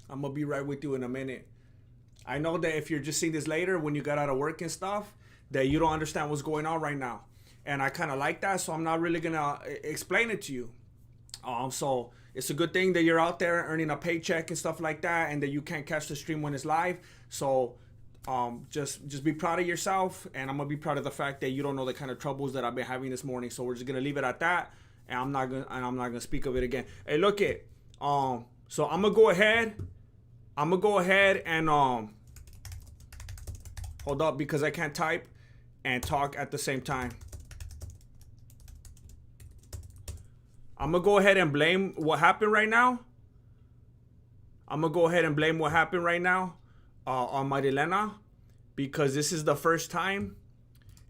I'm gonna be right with you in a minute. I know that if you're just seeing this later when you got out of work and stuff, that you don't understand what's going on right now. And I kind of like that, so I'm not really gonna explain it to you. So it's a good thing that you're out there earning a paycheck and stuff like that, and that you can't catch the stream when it's live. So just be proud of yourself, and I'm gonna be proud of the fact that you don't know the kind of troubles that I've been having this morning. So we're just gonna leave it at that, and I'm not gonna speak of it again. Hey, look it. So I'm gonna go ahead and hold up because I can't type and talk at the same time. I'm gonna go ahead and blame what happened right now. On Marilena, because this is the first time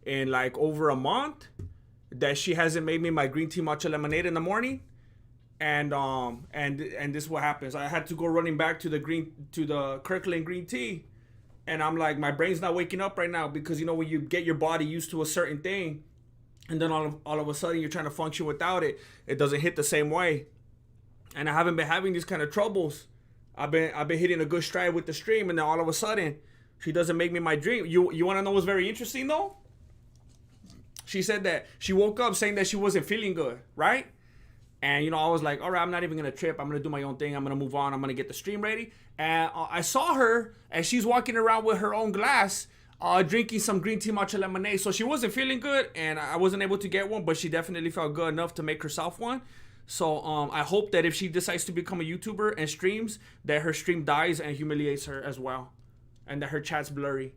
in like over a month that she hasn't made me my green tea matcha lemonade in the morning. And this is what happens. I had to go running back to the Kirkland green tea, and I'm like, my brain's not waking up right now, because you know when you get your body used to a certain thing, and then all of a sudden you're trying to function without it, it doesn't hit the same way. And I haven't been having these kind of troubles. I've been hitting a good stride with the stream, and then all of a sudden she doesn't make me my dream. You want to know what's very interesting though? She said that she woke up saying that she wasn't feeling good, right? And, you know, I was like, all right, I'm not even going to trip. I'm going to do my own thing. I'm going to move on. I'm going to get the stream ready. And I saw her, and she's walking around with her own glass, drinking some green tea matcha lemonade. So she wasn't feeling good, and I wasn't able to get one, but she definitely felt good enough to make herself one. So I hope that if she decides to become a YouTuber and streams, that her stream dies and humiliates her as well. And that her chat's blurry.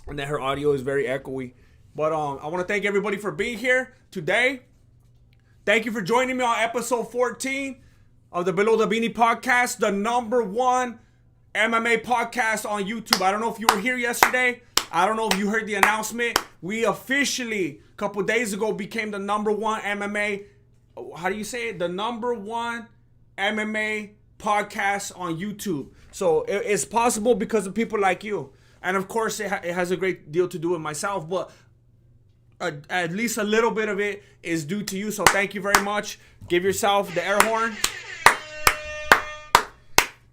And that her audio is very echoey. But I want to thank everybody for being here today. Thank you for joining me on episode 14 of the Below the Beanie podcast, the #1 MMA podcast on YouTube. I don't know if you were here yesterday. I don't know if you heard the announcement. We officially, a couple days ago, became the #1 MMA, how do you say it? The #1 MMA podcast on YouTube. So it's possible because of people like you. And of course, it has a great deal to do with myself, but at least a little bit of it is due to you. So thank you very much. Give yourself the air horn.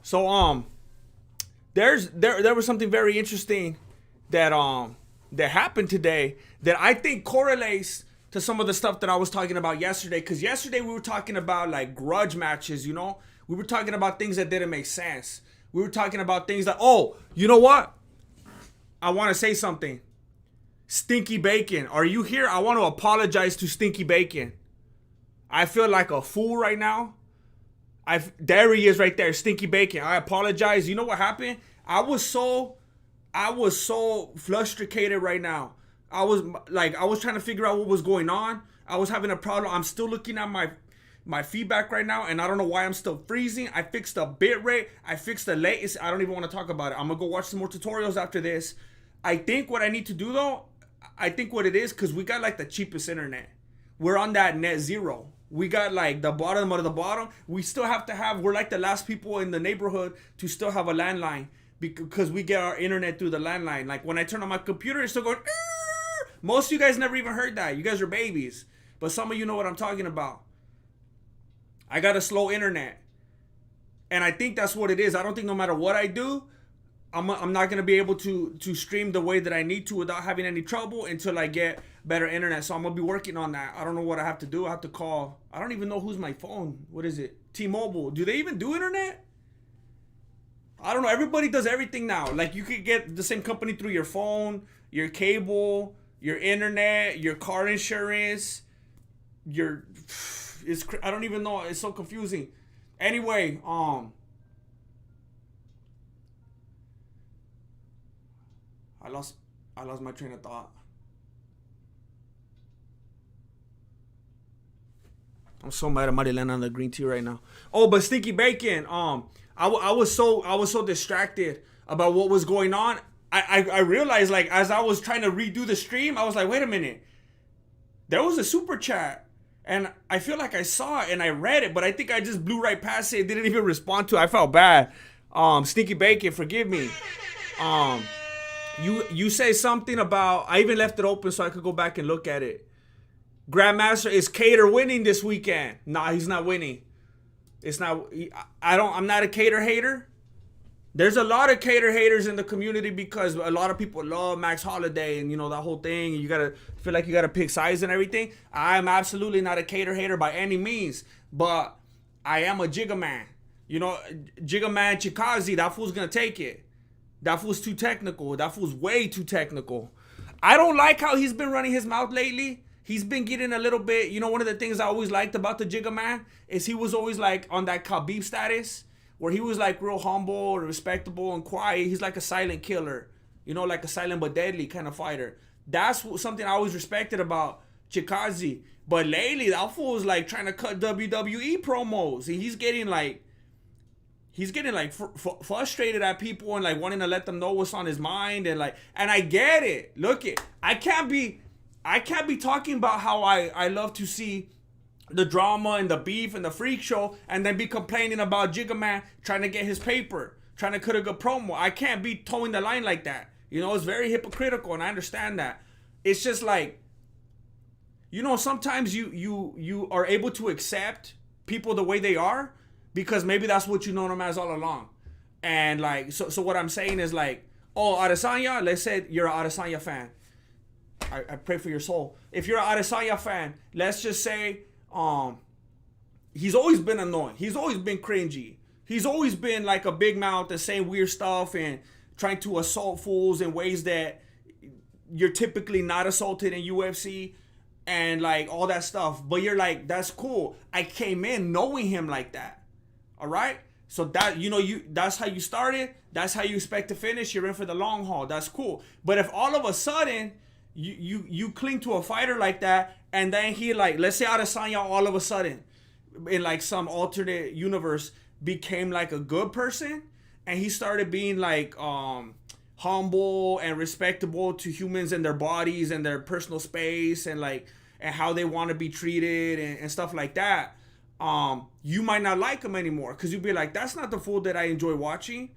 So there was something very interesting that happened today that I think correlates to some of the stuff that I was talking about yesterday. Because yesterday we were talking about like grudge matches, you know? We were talking about things that didn't make sense. We were talking about things that, oh, you know what? I want to say something. Stinky Bacon, are you here? I want to apologize to Stinky Bacon. I feel like a fool right now. There he is right there, Stinky Bacon. I apologize. You know what happened? I was so frustrated right now. I was trying to figure out what was going on. I was having a problem. I'm still looking at my feedback right now, and I don't know why I'm still freezing. I fixed the bit rate. I fixed the latency. I don't even want to talk about it. I'm going to go watch some more tutorials after this. I think what I need to do though, I think what it is, because we got like the cheapest internet. We're on that net zero. We got like the bottom of the bottom. We still have to have, we're like the last people in the neighborhood to still have a landline, because we get our internet through the landline. Like when I turn on my computer, it's still going, "Err!" Most of you guys never even heard that. You guys are babies. But some of you know what I'm talking about. I got a slow internet. And I think that's what it is. I don't think no matter what I do, I'm not going to be able to stream the way that I need to without having any trouble until I get better internet. So I'm going to be working on that. I don't know what I have to do. I have to call. I don't even know who's my phone. What is it? T-Mobile. Do they even do internet? I don't know. Everybody does everything now. Like you could get the same company through your phone, your cable, your internet, your car insurance, I don't even know. It's so confusing. Anyway, I lost my train of thought. I'm so mad at Marilena on the green tea right now. Oh, but Stinky Bacon, I was so distracted about what was going on. I realized, like, as I was trying to redo the stream, I was like, wait a minute. There was a super chat. And I feel like I saw it and I read it, but I think I just blew right past it. Didn't even respond to it. I felt bad. Stinky Bacon, forgive me. You say something about, I even left it open so I could go back and look at it. Grandmaster, is Cater winning this weekend? Nah, he's not winning. It's not. I'm not a Cater hater. There's a lot of Cater haters in the community because a lot of people love Max Holiday and, you know, that whole thing. You gotta feel like you gotta pick sides and everything. I'm absolutely not a Cater hater by any means, but I am a Jiggerman. You know, Jiggerman Chikazi, that fool's gonna take it. That fool's too technical. That fool's way too technical. I don't like how he's been running his mouth lately. He's been getting a little bit, you know, one of the things I always liked about the Jiggerman is he was always like on that Khabib status where he was like real humble, respectable, and quiet. He's like a silent killer, you know, like a silent but deadly kind of fighter. That's something I always respected about Chikazi. But lately, that fool is like trying to cut WWE promos. And he's getting like frustrated at people and like wanting to let them know what's on his mind. And I get it. Look it. I can't be talking about how I love to see the drama and the beef and the freak show and then be complaining about Jiggerman trying to get his paper, trying to cut a good promo. I can't be towing the line like that. You know, it's very hypocritical and I understand that. It's just like, you know, sometimes you are able to accept people the way they are because maybe that's what you know them as all along. And like, so what I'm saying is like, oh, Adesanya, let's say you're an Adesanya fan. I pray for your soul. If you're an Adesanya fan, let's just say, he's always been annoying. He's always been cringy. He's always been like a big mouth and saying weird stuff and trying to assault fools in ways that you're typically not assaulted in UFC and like all that stuff. But you're like, that's cool. I came in knowing him like that. All right? So that, you know, that's how you started. That's how you expect to finish. You're in for the long haul. That's cool. But if all of a sudden you cling to a fighter like that, and then he like, let's say Adesanya all of a sudden, in like some alternate universe, became like a good person, and he started being like humble and respectable to humans and their bodies and their personal space and like and how they want to be treated and stuff like that. You might not like him anymore because you'd be like, that's not the fool that I enjoy watching.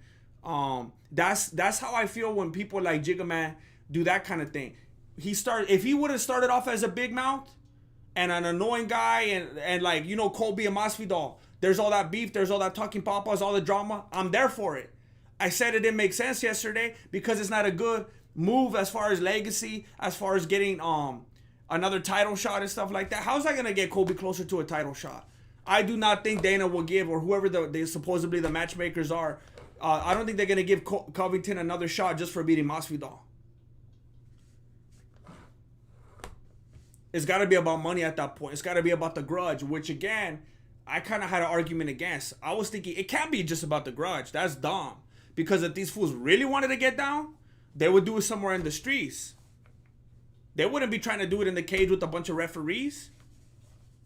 That's how I feel when people like Jiggerman do that kind of thing. If he would have started off as a big mouth and an annoying guy and like, you know, Colby and Masvidal, there's all that beef, there's all that talking papas, all the drama, I'm there for it. I said it didn't make sense yesterday because it's not a good move as far as legacy, as far as getting another title shot and stuff like that. How's that gonna get Colby closer to a title shot? I do not think Dana will give, or whoever they supposedly the matchmakers are, I don't think they're gonna give Covington another shot just for beating Masvidal. It's got to be about money at that point. It's got to be about the grudge, which again, I kind of had an argument against. I was thinking it can't be just about the grudge. That's dumb. Because if these fools really wanted to get down, they would do it somewhere in the streets. They wouldn't be trying to do it in the cage with a bunch of referees.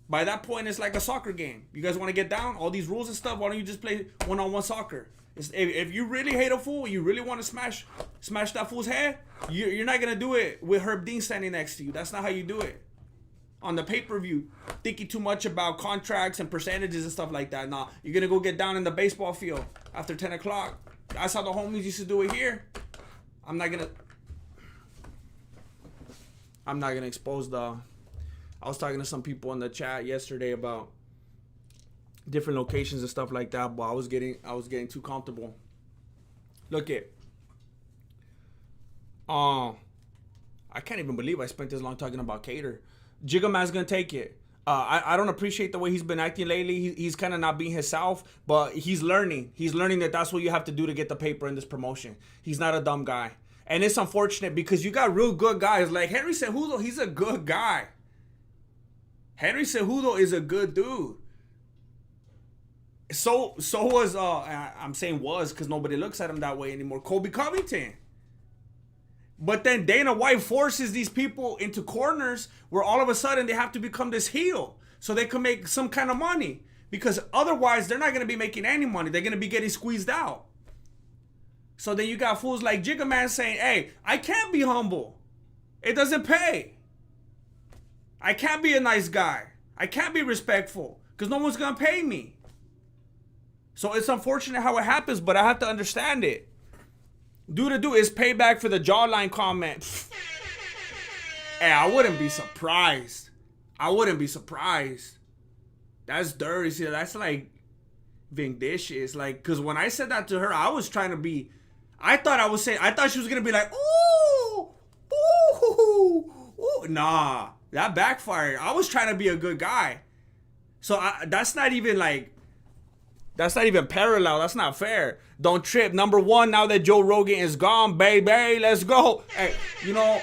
By that point, it's like a soccer game. You guys want to get down? All these rules and stuff, why don't you just play one-on-one soccer? If you really hate a fool, you really want to smash that fool's head, you're not going to do it with Herb Dean standing next to you. That's not how you do it. On the pay-per-view, thinking too much about contracts and percentages and stuff like that. Nah, you're going to go get down in the baseball field after 10 o'clock. That's how the homies used to do it here. I'm not going to expose the... I was talking to some people in the chat yesterday about different locations and stuff like that, but I was getting too comfortable. Look it. I can't even believe I spent this long talking about Cater. Jiggerman's gonna take it. I don't appreciate the way he's been acting lately. He's kind of not being himself, but he's learning. He's learning that that's what you have to do to get the paper in this promotion. He's not a dumb guy. And it's unfortunate because you got real good guys. Like Henry Cejudo, he's a good guy. Henry Cejudo is a good dude. So was, I'm saying was because nobody looks at him that way anymore, Colby Covington. But then Dana White forces these people into corners where all of a sudden they have to become this heel so they can make some kind of money. Because otherwise they're not going to be making any money. They're going to be getting squeezed out. So then you got fools like Jiggerman saying, hey, I can't be humble. It doesn't pay. I can't be a nice guy. I can't be respectful because no one's going to pay me. So it's unfortunate how it happens, but I have to understand it. Do is payback for the jawline comment. Hey, I wouldn't be surprised. That's dirty. See, that's like Vindicious. Like, because when I said that to her, I was trying to be, I thought she was going to be like, ooh, ooh, ooh. Nah, that backfired. I was trying to be a good guy. So that's not even parallel. That's not fair. Don't trip. Number one, now that Joe Rogan is gone, baby, let's go. Hey, you know,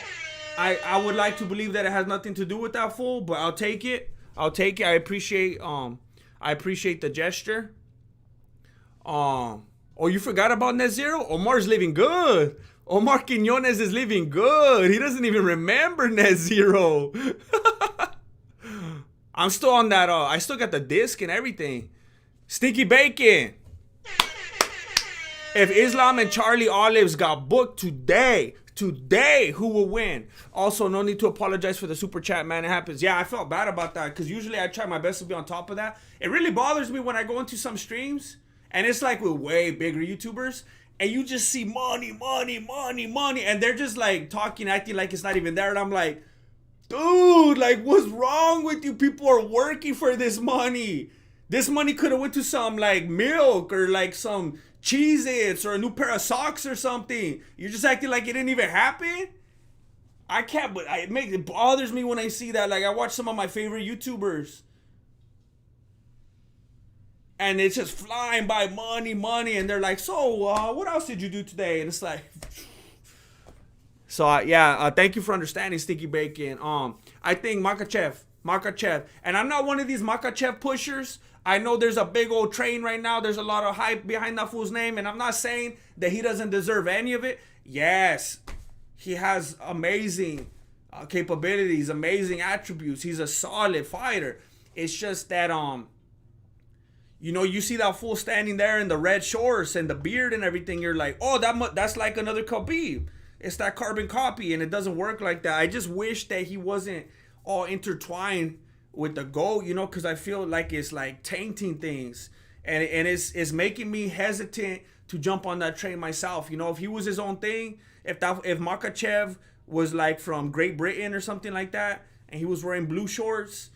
I would like to believe that it has nothing to do with that fool, but I'll take it. I appreciate the gesture. Oh, you forgot about Net Zero? Omar's living good. Omar Quiñones is living good. He doesn't even remember Net Zero. I'm still on that. I still got the disc and everything. Stinky Bacon. If Islam and Charlie Olives got booked today, who will win? Also, no need to apologize for the super chat, man. It happens. Yeah, I felt bad about that because usually I try my best to be on top of that. It really bothers me when I go into some streams and it's like with way bigger YouTubers and you just see money, and they're just like talking, acting like it's not even there. And I'm like, dude, like, what's wrong with you? People are working for this money. This money could have went to some like milk or like some Cheez-Its or a new pair of socks or something. You're just acting like it didn't even happen. I can't, but it bothers me when I see that. Like, I watch some of my favorite YouTubers and it's just flying by money, and they're like, so what else did you do today? And it's like, so thank you for understanding, Sticky Bacon. I think Makachev, and I'm not one of these Makachev pushers. I know there's a big old train right now. There's a lot of hype behind that fool's name, and I'm not saying that he doesn't deserve any of it. Yes, he has amazing capabilities, amazing attributes. He's a solid fighter. It's just that you see that fool standing there in the red shorts and the beard and everything. You're like, oh, that's like another Khabib. It's that carbon copy, and it doesn't work like that. I just wish that he wasn't all intertwined with the GOAT, because I feel like it's like tainting things, and it's making me hesitant to jump on that train myself. If he was his own thing, if Makachev was like from Great Britain or something like that, and he was wearing blue shorts,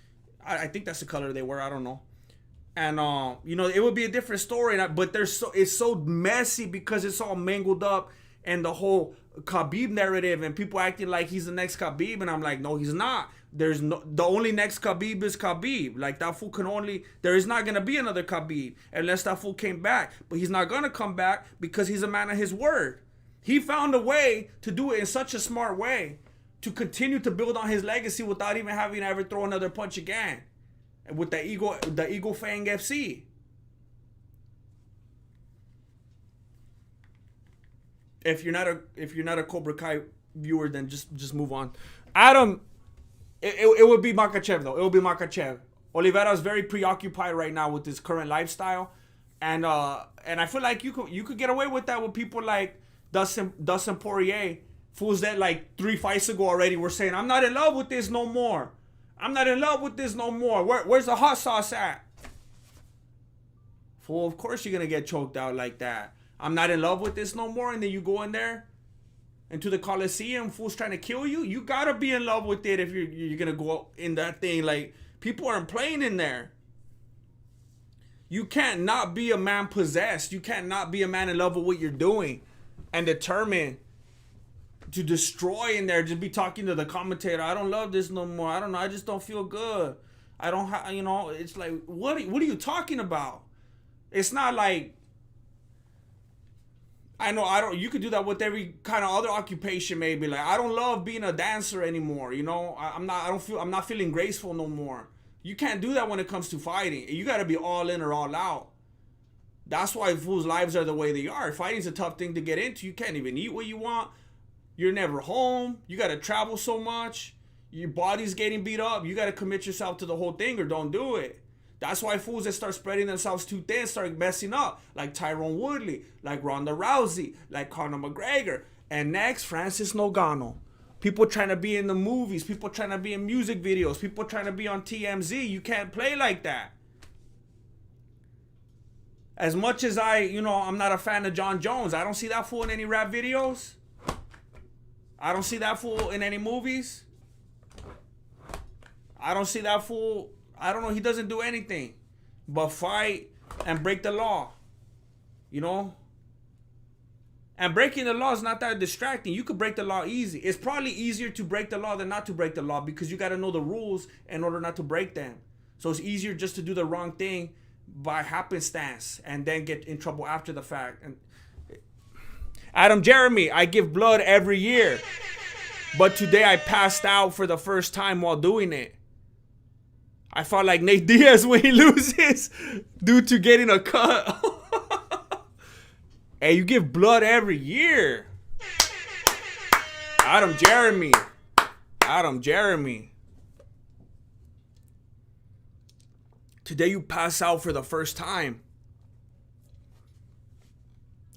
I think that's the color they wear. I don't know. And it would be a different story. But it's so messy because it's all mangled up, and the whole Khabib narrative, and people acting like he's the next Khabib, and I'm like, no, he's not. The only next Khabib is Khabib. Like, that fool there is not gonna be another Khabib unless that fool came back. But he's not gonna come back because he's a man of his word. He found a way to do it in such a smart way to continue to build on his legacy without even having to ever throw another punch again. With the Eagle Fang FC. If you're not a Cobra Kai viewer, then just move on. Adam, it would be Makachev though. It would be Makachev. Oliveira is very preoccupied right now with his current lifestyle, and I feel like you could get away with that with people like Dustin Poirier, fools that like 3 fights ago already were saying, I'm not in love with this no more. I'm not in love with this no more. Where's the hot sauce at? Fool, of course you're gonna get choked out like that. I'm not in love with this no more, and then you go in there into the Coliseum, fool's trying to kill you. You gotta be in love with it if you're gonna go in that thing. Like, people aren't playing in there. You can't not be a man possessed. You can't not be a man in love with what you're doing and determined to destroy in there. Just be talking to the commentator. I don't love this no more. I don't know. I just don't feel good. I don't have, it's like, what are you talking about? It's not like, you could do that with every kind of other occupation maybe. Like, I don't love being a dancer anymore, I'm not feeling graceful no more. You can't do that when it comes to fighting. You got to be all in or all out. That's why fools' lives are the way they are. Fighting's a tough thing to get into. You can't even eat what you want. You're never home. You got to travel so much. Your body's getting beat up. You got to commit yourself to the whole thing or don't do it. That's why fools that start spreading themselves too thin start messing up. Like Tyrone Woodley, like Ronda Rousey, like Conor McGregor. And next, Francis Ngannou. People trying to be in the movies. People trying to be in music videos. People trying to be on TMZ. You can't play like that. As much as I'm not a fan of Jon Jones. I don't see that fool in any rap videos. I don't see that fool in any movies. I don't see that fool. I don't know. He doesn't do anything but fight and break the law. You know? And breaking the law is not that distracting. You could break the law easy. It's probably easier to break the law than not to break the law because you got to know the rules in order not to break them. So it's easier just to do the wrong thing by happenstance and then get in trouble after the fact. And Adam Jeremy, I give blood every year. But today I passed out for the first time while doing it. I felt like Nate Diaz when he loses due to getting a cut. Hey, you give blood every year. Adam Jeremy. Adam Jeremy. Today you pass out for the first time.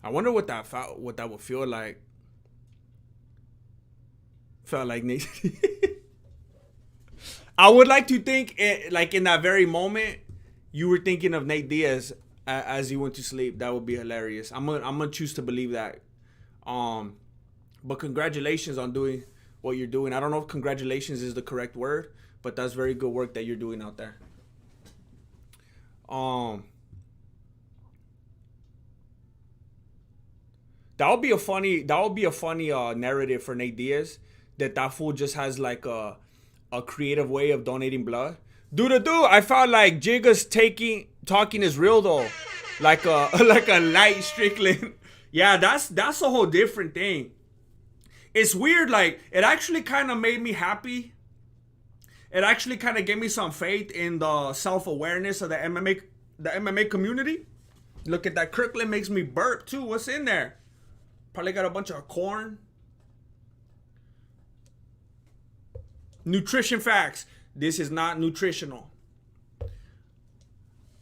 I wonder what that would feel like. Felt like Nate. I would like to think, like in that very moment, you were thinking of Nate Diaz as you went to sleep. That would be hilarious. I'm gonna choose to believe that. But congratulations on doing what you're doing. I don't know if congratulations is the correct word, but that's very good work that you're doing out there. That would be a funny narrative for Nate Diaz, that fool just has like a creative way of donating blood. Dude, I felt like Jigga's talking is real though. Like a light Strickland. Yeah, that's a whole different thing. It's weird, like it actually kind of made me happy. It actually kind of gave me some faith in the self-awareness of the MMA community. Look at that. Kirkland makes me burp too. What's in there? Probably got a bunch of corn. Nutrition facts. This is not nutritional.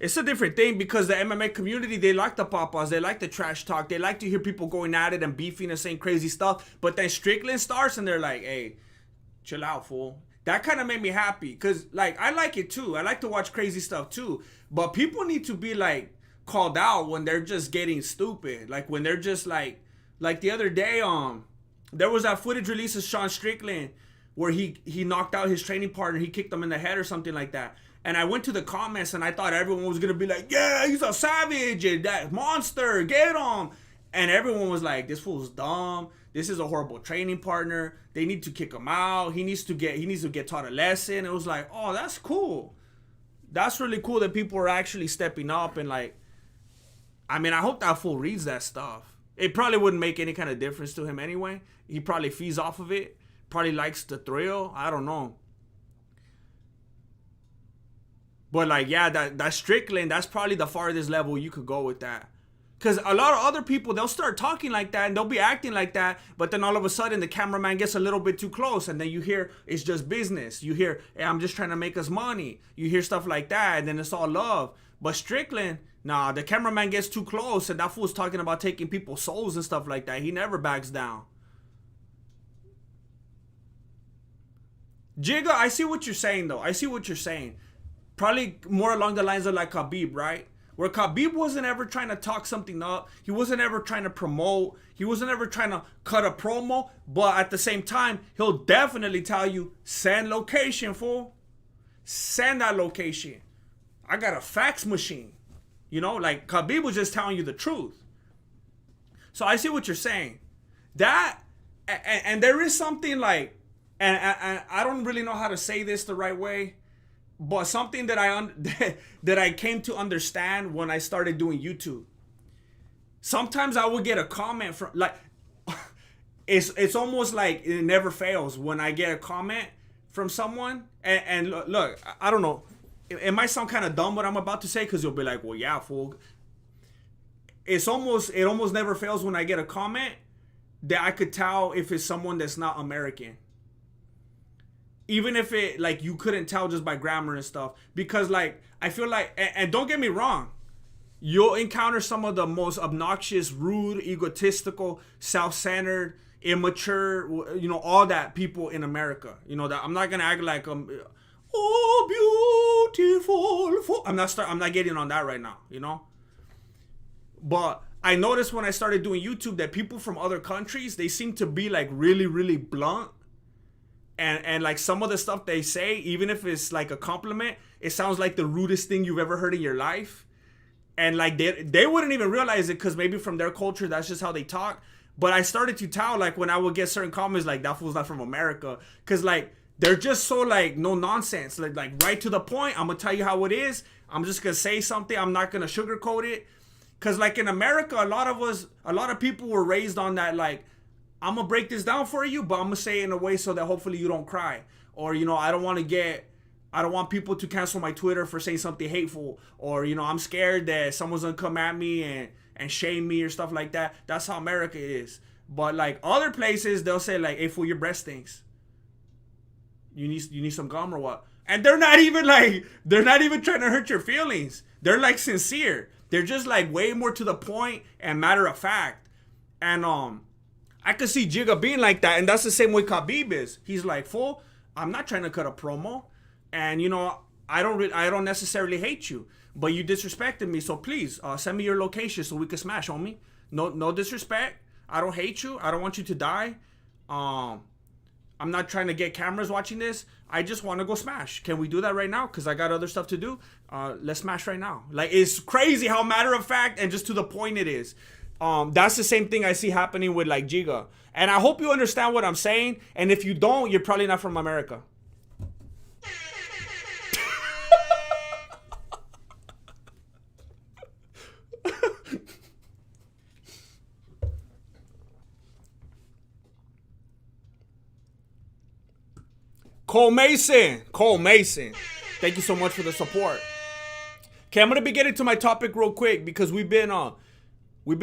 It's a different thing because the MMA community, they like the pop-ups. They like the trash talk. They like to hear people going at it and beefing and saying crazy stuff. But then Strickland starts and they're like, hey, chill out, fool. That kind of made me happy because, like, I like it too. I like to watch crazy stuff too. But people need to be, like, called out when they're just getting stupid. Like, when they're just, like the other day, there was that footage release of Sean Strickland where he knocked out his training partner. He kicked him in the head or something like that. And I went to the comments and I thought everyone was going to be like, yeah, he's a savage and that monster, get him. And everyone was like, this fool's dumb. This is a horrible training partner. They need to kick him out. He needs to get taught a lesson. It was like, oh, that's cool. That's really cool that people are actually stepping up and, like, I mean, I hope that fool reads that stuff. It probably wouldn't make any kind of difference to him anyway. He probably feeds off of it. Probably likes the thrill. I don't know. But, like, yeah, that Strickland, that's probably the farthest level you could go with that. Because a lot of other people, they'll start talking like that and they'll be acting like that. But then all of a sudden, the cameraman gets a little bit too close. And then you hear, it's just business. You hear, hey, I'm just trying to make us money. You hear stuff like that. And then it's all love. But Strickland, nah, the cameraman gets too close. And that fool's talking about taking people's souls and stuff like that. He never backs down. Jigga, I see what you're saying, though. I see what you're saying. Probably more along the lines of like Khabib, right? Where Khabib wasn't ever trying to talk something up. He wasn't ever trying to promote. He wasn't ever trying to cut a promo. But at the same time, he'll definitely tell you, send location, fool. Send that location. I got a fax machine. You know, like Khabib was just telling you the truth. So I see what you're saying. That, and there is something like, and I don't really know how to say this the right way, but something that I came to understand when I started doing YouTube. Sometimes I would get a comment from, like, it's almost like it never fails when I get a comment from someone. And look, I don't know. It might sound kind of dumb what I'm about to say because you'll be like, well, yeah, fool. It almost never fails when I get a comment that I could tell if it's someone that's not American. Even if it, like, you couldn't tell just by grammar and stuff. Because, like, I feel like, and don't get me wrong, you'll encounter some of the most obnoxious, rude, egotistical, self-centered, immature, you know, all that people in America. You know, that I'm not going to act like, oh, beautiful. I'm not getting on that right now, you know. But I noticed when I started doing YouTube that people from other countries, they seem to be, like, really, really blunt. And like some of the stuff they say, even if it's like a compliment, it sounds like the rudest thing you've ever heard in your life. And like they wouldn't even realize it because maybe from their culture that's just how they talk. But I started to tell like when I would get certain comments like that fool's not from America, because like they're just so like no nonsense, like right to the point. I'm gonna tell you how it is. I'm just gonna say something. I'm not gonna sugarcoat it. Cause like in America, a lot of people were raised on that like I'm gonna break this down for you, but I'm gonna say it in a way so that hopefully you don't cry, or I don't want people to cancel my Twitter for saying something hateful, or I'm scared that someone's gonna come at me and shame me or stuff like that. That's how America is. But like other places, they'll say like, "Hey, fool, your breast stinks. You need some gum or what?" And they're not even trying to hurt your feelings. They're like sincere. They're just like way more to the point and matter of fact. And I could see Jigga being like that, and that's the same way Khabib is. He's like, "Fool, I'm not trying to cut a promo. And I don't necessarily hate you, but you disrespected me. So please send me your location so we can smash, homie. No disrespect. I don't hate you. I don't want you to die. I'm not trying to get cameras watching this. I just want to go smash. Can we do that right now? Because I got other stuff to do. Let's smash right now." Like, it's crazy how matter of fact and just to the point it is. That's the same thing I see happening with like Jigga. And I hope you understand what I'm saying. And if you don't, you're probably not from America. Cole Mason. Thank you so much for the support. Okay, I'm gonna be getting to my topic real quick because we've been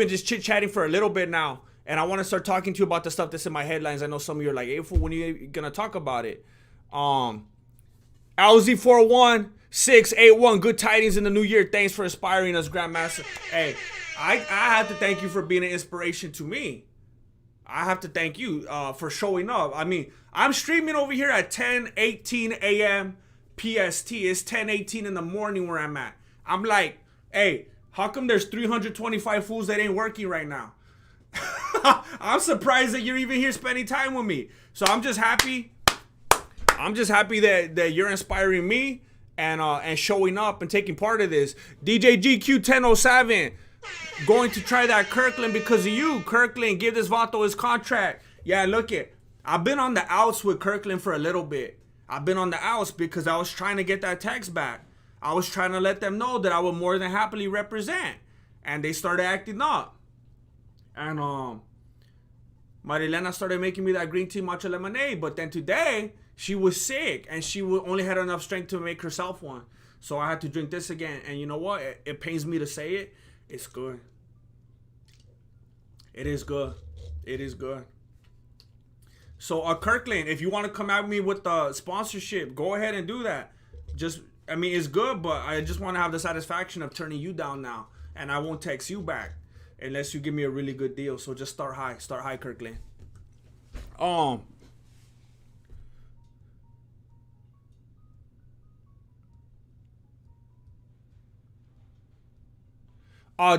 just chit-chatting for a little bit now, and I want to start talking to you about the stuff that's in my headlines. I know some of you are like, "Hey, fool, when are you gonna talk about it?" LZ41681, good tidings in the new year. Thanks for inspiring us, Grandmaster. Hey, I have to thank you for being an inspiration to me. I have to thank you for showing up. I mean, I'm streaming over here at 10:18 a.m. PST. It's 10:18 in the morning where I'm at. I'm like, hey, how come there's 325 fools that ain't working right now? I'm surprised that you're even here spending time with me. So I'm just happy. That you're inspiring me and showing up and taking part of this. DJ GQ 1007. Going to try that Kirkland because of you. Kirkland, give this Vato his contract. Yeah, look it. I've been on the outs with Kirkland for a little bit. I've been on the outs because I was trying to get that text back. I was trying to let them know that I would more than happily represent. And they started acting up. And Marilena started making me that green tea matcha lemonade. But then today, she was sick. And she only had enough strength to make herself one. So I had to drink this again. And you know what? It pains me to say it. It's good. It is good. It is good. So, Kirkland, if you want to come at me with the sponsorship, go ahead and do that. It's good, but I just want to have the satisfaction of turning you down now. And I won't text you back unless you give me a really good deal. So just start high. Start high, Kirkland.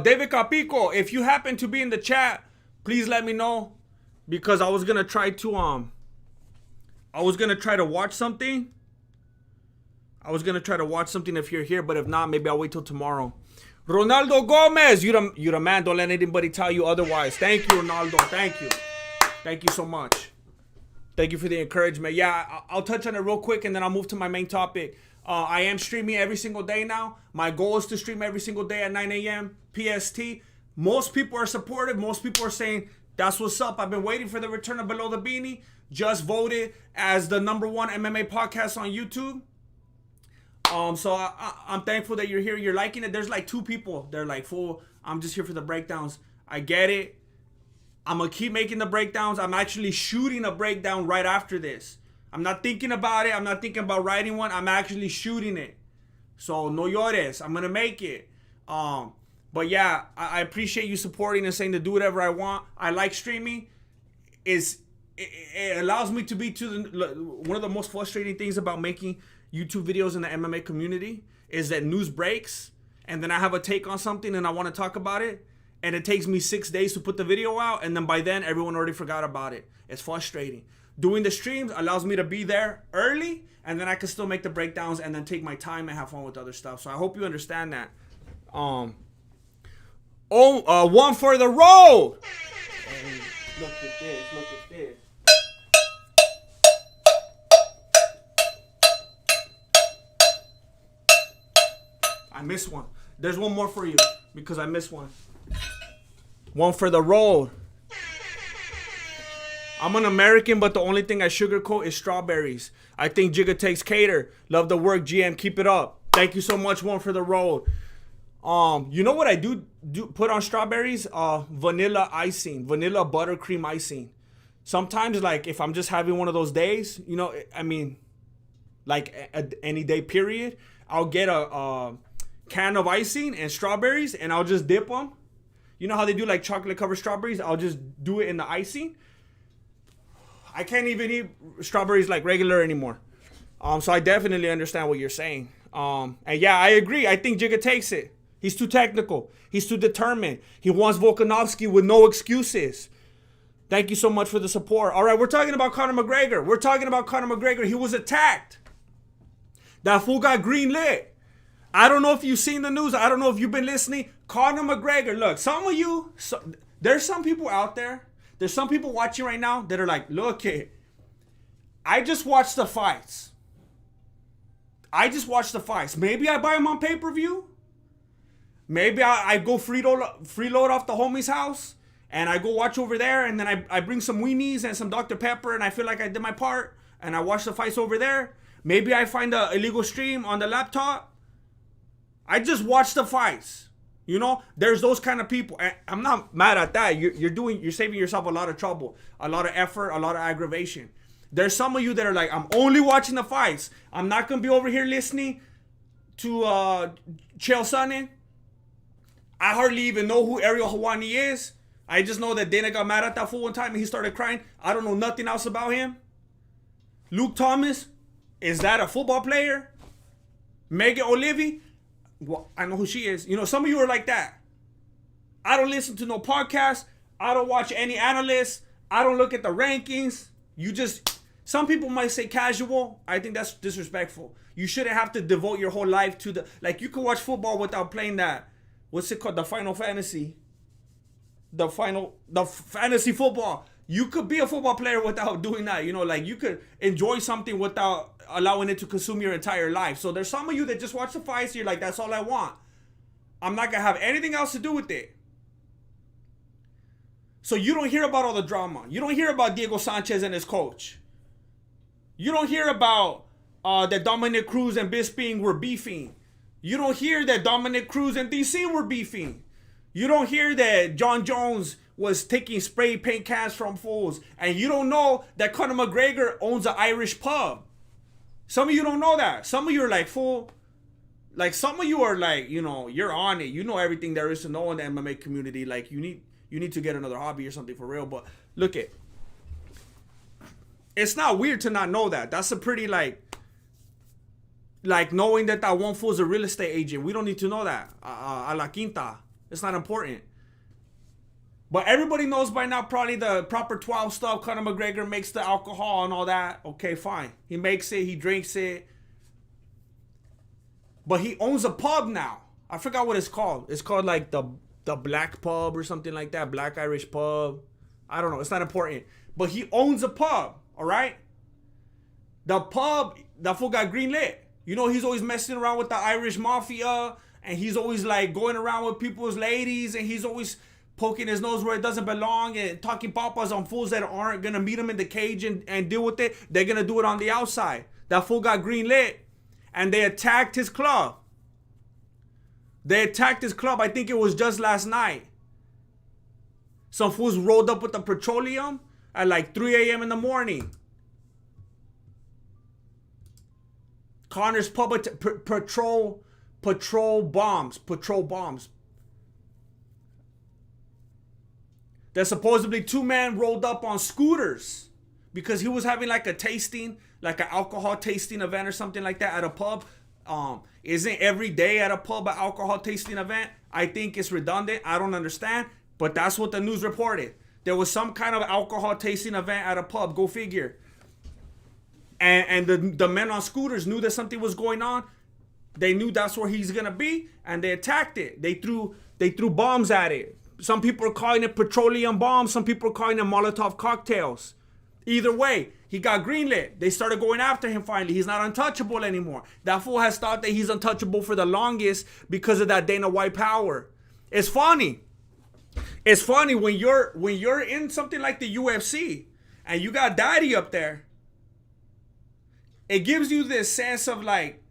David Capico, if you happen to be in the chat, please let me know, because I was gonna try to watch something. If you're here, but if not, maybe I'll wait till tomorrow. Ronaldo Gomez, you the man. Don't let anybody tell you otherwise. Thank you, Ronaldo. Thank you so much. Thank you for the encouragement. Yeah, I'll touch on it real quick and then I'll move to my main topic. I am streaming every single day now. My goal is to stream every single day at 9 a.m. PST. Most people are supportive. Most people are saying, that's what's up. I've been waiting for the return of Below the Beanie. Just voted as the #1 MMA podcast on YouTube. So I'm thankful that you're here. You're liking it. There's like 2 people. They're like, fool, I'm just here for the breakdowns. I get it. I'm going to keep making the breakdowns. I'm actually shooting a breakdown right after this. I'm not thinking about it. I'm not thinking about writing one. I'm actually shooting it. So no llores. I'm going to make it. But yeah, I appreciate you supporting and saying to do whatever I want. I like streaming. It allows me to be one of the most frustrating things about making YouTube videos in the MMA community is that news breaks and then I have a take on something and I want to talk about it. And it takes me 6 days to put the video out. And then by then, everyone already forgot about it. It's frustrating. Doing the streams allows me to be there early. And then I can still make the breakdowns and then take my time and have fun with other stuff. So I hope you understand that. Oh, one for the road. Hey, look at this. Look at this. I missed one. There's one more for you because I missed one. One for the road. I'm an American, but the only thing I sugarcoat is strawberries. I think Jigga takes cater. Love the work, GM. Keep it up. Thank you so much. One for the road. You know what I do put on strawberries? Vanilla icing, vanilla buttercream icing. Sometimes, like if I'm just having one of those days, you know, I mean, like any day period, I'll get a can of icing and strawberries, and I'll just dip them. You know how they do like chocolate covered strawberries? I'll just do it in the icing. I can't even eat strawberries like regular anymore. So I definitely understand what you're saying. And yeah, I agree. I think Jigga takes it. He's too technical. He's too determined. He wants Volkanovski with no excuses. Thank you so much for the support. All right, we're talking about Conor McGregor. He was attacked. That fool got green lit. I don't know if you've seen the news. I don't know if you've been listening. Conor McGregor, look, some of you, there's some people out there. There's some people watching right now that are like, look, kid, I just watched the fights. Maybe I buy them on pay-per-view. Maybe I go freeload off the homie's house and I go watch over there, and then I bring some weenies and some Dr. Pepper, and I feel like I did my part and I watch the fights over there. Maybe I find an illegal stream on the laptop. I just watch the fights. You know, there's those kind of people. And I'm not mad at that. You're saving yourself a lot of trouble, a lot of effort, a lot of aggravation. There's some of you that are like, I'm only watching the fights. I'm not gonna be over here listening to Chael Sonnen. I hardly even know who Ariel Helwani is. I just know that Dana got mad at that fool one time and he started crying. I don't know nothing else about him. Luke Thomas, is that a football player? Megan O'Leary, well, I know who she is. You know, some of you are like that. I don't listen to no podcast. I don't watch any analysts. I don't look at the rankings. Some people might say casual. I think that's disrespectful. You shouldn't have to devote your whole life to like you can watch football without playing that. What's it called? The Final Fantasy. The fantasy football. You could be a football player without doing that. You know, like you could enjoy something without allowing it to consume your entire life. So there's some of you that just watch the fights. You're like, that's all I want. I'm not going to have anything else to do with it. So you don't hear about all the drama. You don't hear about Diego Sanchez and his coach. You don't hear about that Dominic Cruz and Bisping were beefing. You don't hear that Dominic Cruz and DC were beefing. You don't hear that Jon Jones was taking spray paint cans from fools. And you don't know that Conor McGregor owns an Irish pub. Some of you don't know that. Some of you are like, fool. Like, some of you are like, you know, you're on it. You know everything there is to know in the MMA community. Like, you need to get another hobby or something for real. But look it. It's not weird to not know that. That's a pretty, like knowing that one fool is a real estate agent. We don't need to know that. A la quinta. It's not important. But everybody knows by now probably the proper 12 stuff. Conor McGregor makes the alcohol and all that. Okay, fine. He makes it. He drinks it. But he owns a pub now. I forgot what it's called. It's called like the Black Pub or something like that. Black Irish Pub. I don't know. It's not important. But he owns a pub. All right? The pub, that fool got green lit. You know, he's always messing around with the Irish Mafia. And he's always like going around with people's ladies. And he's always poking his nose where it doesn't belong. And talking papas on fools that aren't going to meet him in the cage and deal with it. They're going to do it on the outside. That fool got green lit. And they attacked his club. I think it was just last night. Some fools rolled up with the petroleum at like 3 a.m. in the morning. Connor's pub patrol bombs. There's supposedly 2 men rolled up on scooters because he was having like a tasting, like an alcohol tasting event or something like that at a pub. Isn't every day at a pub an alcohol tasting event? I think it's redundant. I don't understand. But that's what the news reported. There was some kind of alcohol tasting event at a pub. Go figure. And the men on scooters knew that something was going on. They knew that's where he's gonna be, and they attacked it. They threw bombs at it. Some people are calling it petroleum bombs. Some people are calling it Molotov cocktails. Either way, he got greenlit. They started going after him finally. He's not untouchable anymore. That fool has thought that he's untouchable for the longest because of that Dana White power. It's funny. It's funny when you're in something like the UFC and you got Daddy up there. It gives you this sense of like,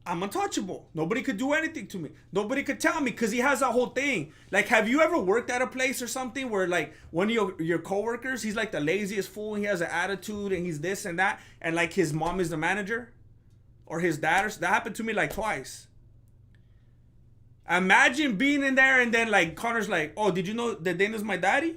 I'm untouchable. Nobody could do anything to me. Nobody could tell me, because he has that whole thing. Like, have you ever worked at a place or something where like one of your coworkers, he's like the laziest fool, and he has an attitude and he's this and that, and like his mom is the manager or his dad? That happened to me like twice. Imagine being in there and then like Conor's like, oh, did you know that Dana's my daddy?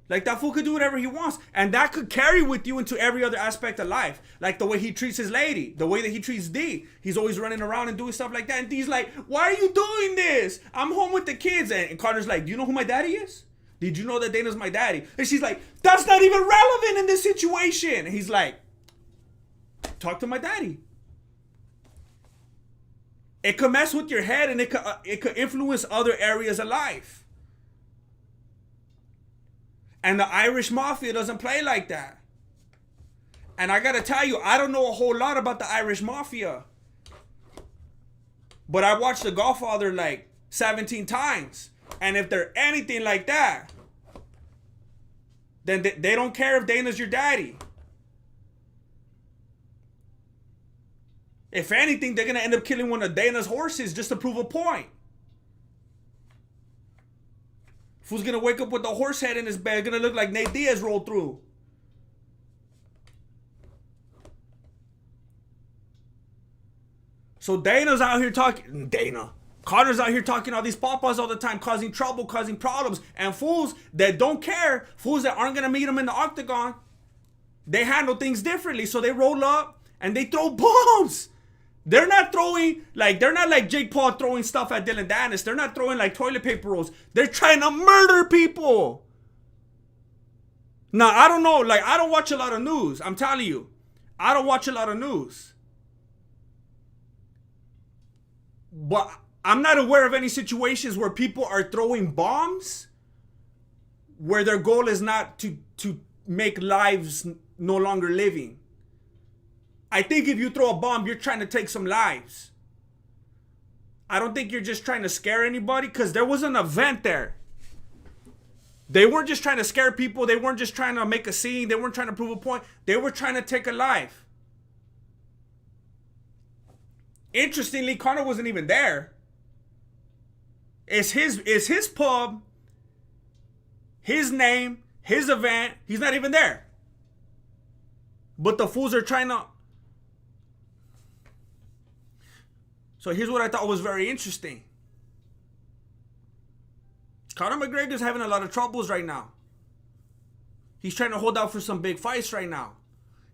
Like, that fool could do whatever he wants. And that could carry with you into every other aspect of life. Like the way he treats his lady. The way that he treats D. He's always running around and doing stuff like that. And D's like, why are you doing this? I'm home with the kids. And Connor's like, do you know who my daddy is? Did you know that Dana's my daddy? And she's like, that's not even relevant in this situation. And he's like, talk to my daddy. It could mess with your head, and it could influence other areas of life. And the Irish Mafia doesn't play like that. And I gotta tell you, I don't know a whole lot about the Irish Mafia. But I watched The Godfather like 17 times. And if they're anything like that, then they don't care if Dana's your daddy. If anything, they're gonna end up killing one of Dana's horses just to prove a point. Fool's gonna wake up with a horse head in his bed, gonna look like Nate Diaz rolled through. So Dana's out here talking. Connor's out here talking all these papas all the time, causing trouble, causing problems. And fools that don't care, fools that aren't gonna meet him in the octagon, they handle things differently. So they roll up and they throw bombs. They're not like Jake Paul throwing stuff at Dylan Dennis. They're not throwing like toilet paper rolls. They're trying to murder people. Now, I don't know. Like, I don't watch a lot of news. I'm telling you. I don't watch a lot of news. But I'm not aware of any situations where people are throwing bombs where their goal is not to make lives no longer living. I think if you throw a bomb, you're trying to take some lives. I don't think you're just trying to scare anybody, because there was an event there. They weren't just trying to scare people. They weren't just trying to make a scene. They weren't trying to prove a point. They were trying to take a life. Interestingly, Conor wasn't even there. It's his pub, his name, his event. He's not even there. But the fools are trying to... So here's what I thought was very interesting. Conor McGregor's having a lot of troubles right now. He's trying to hold out for some big fights right now.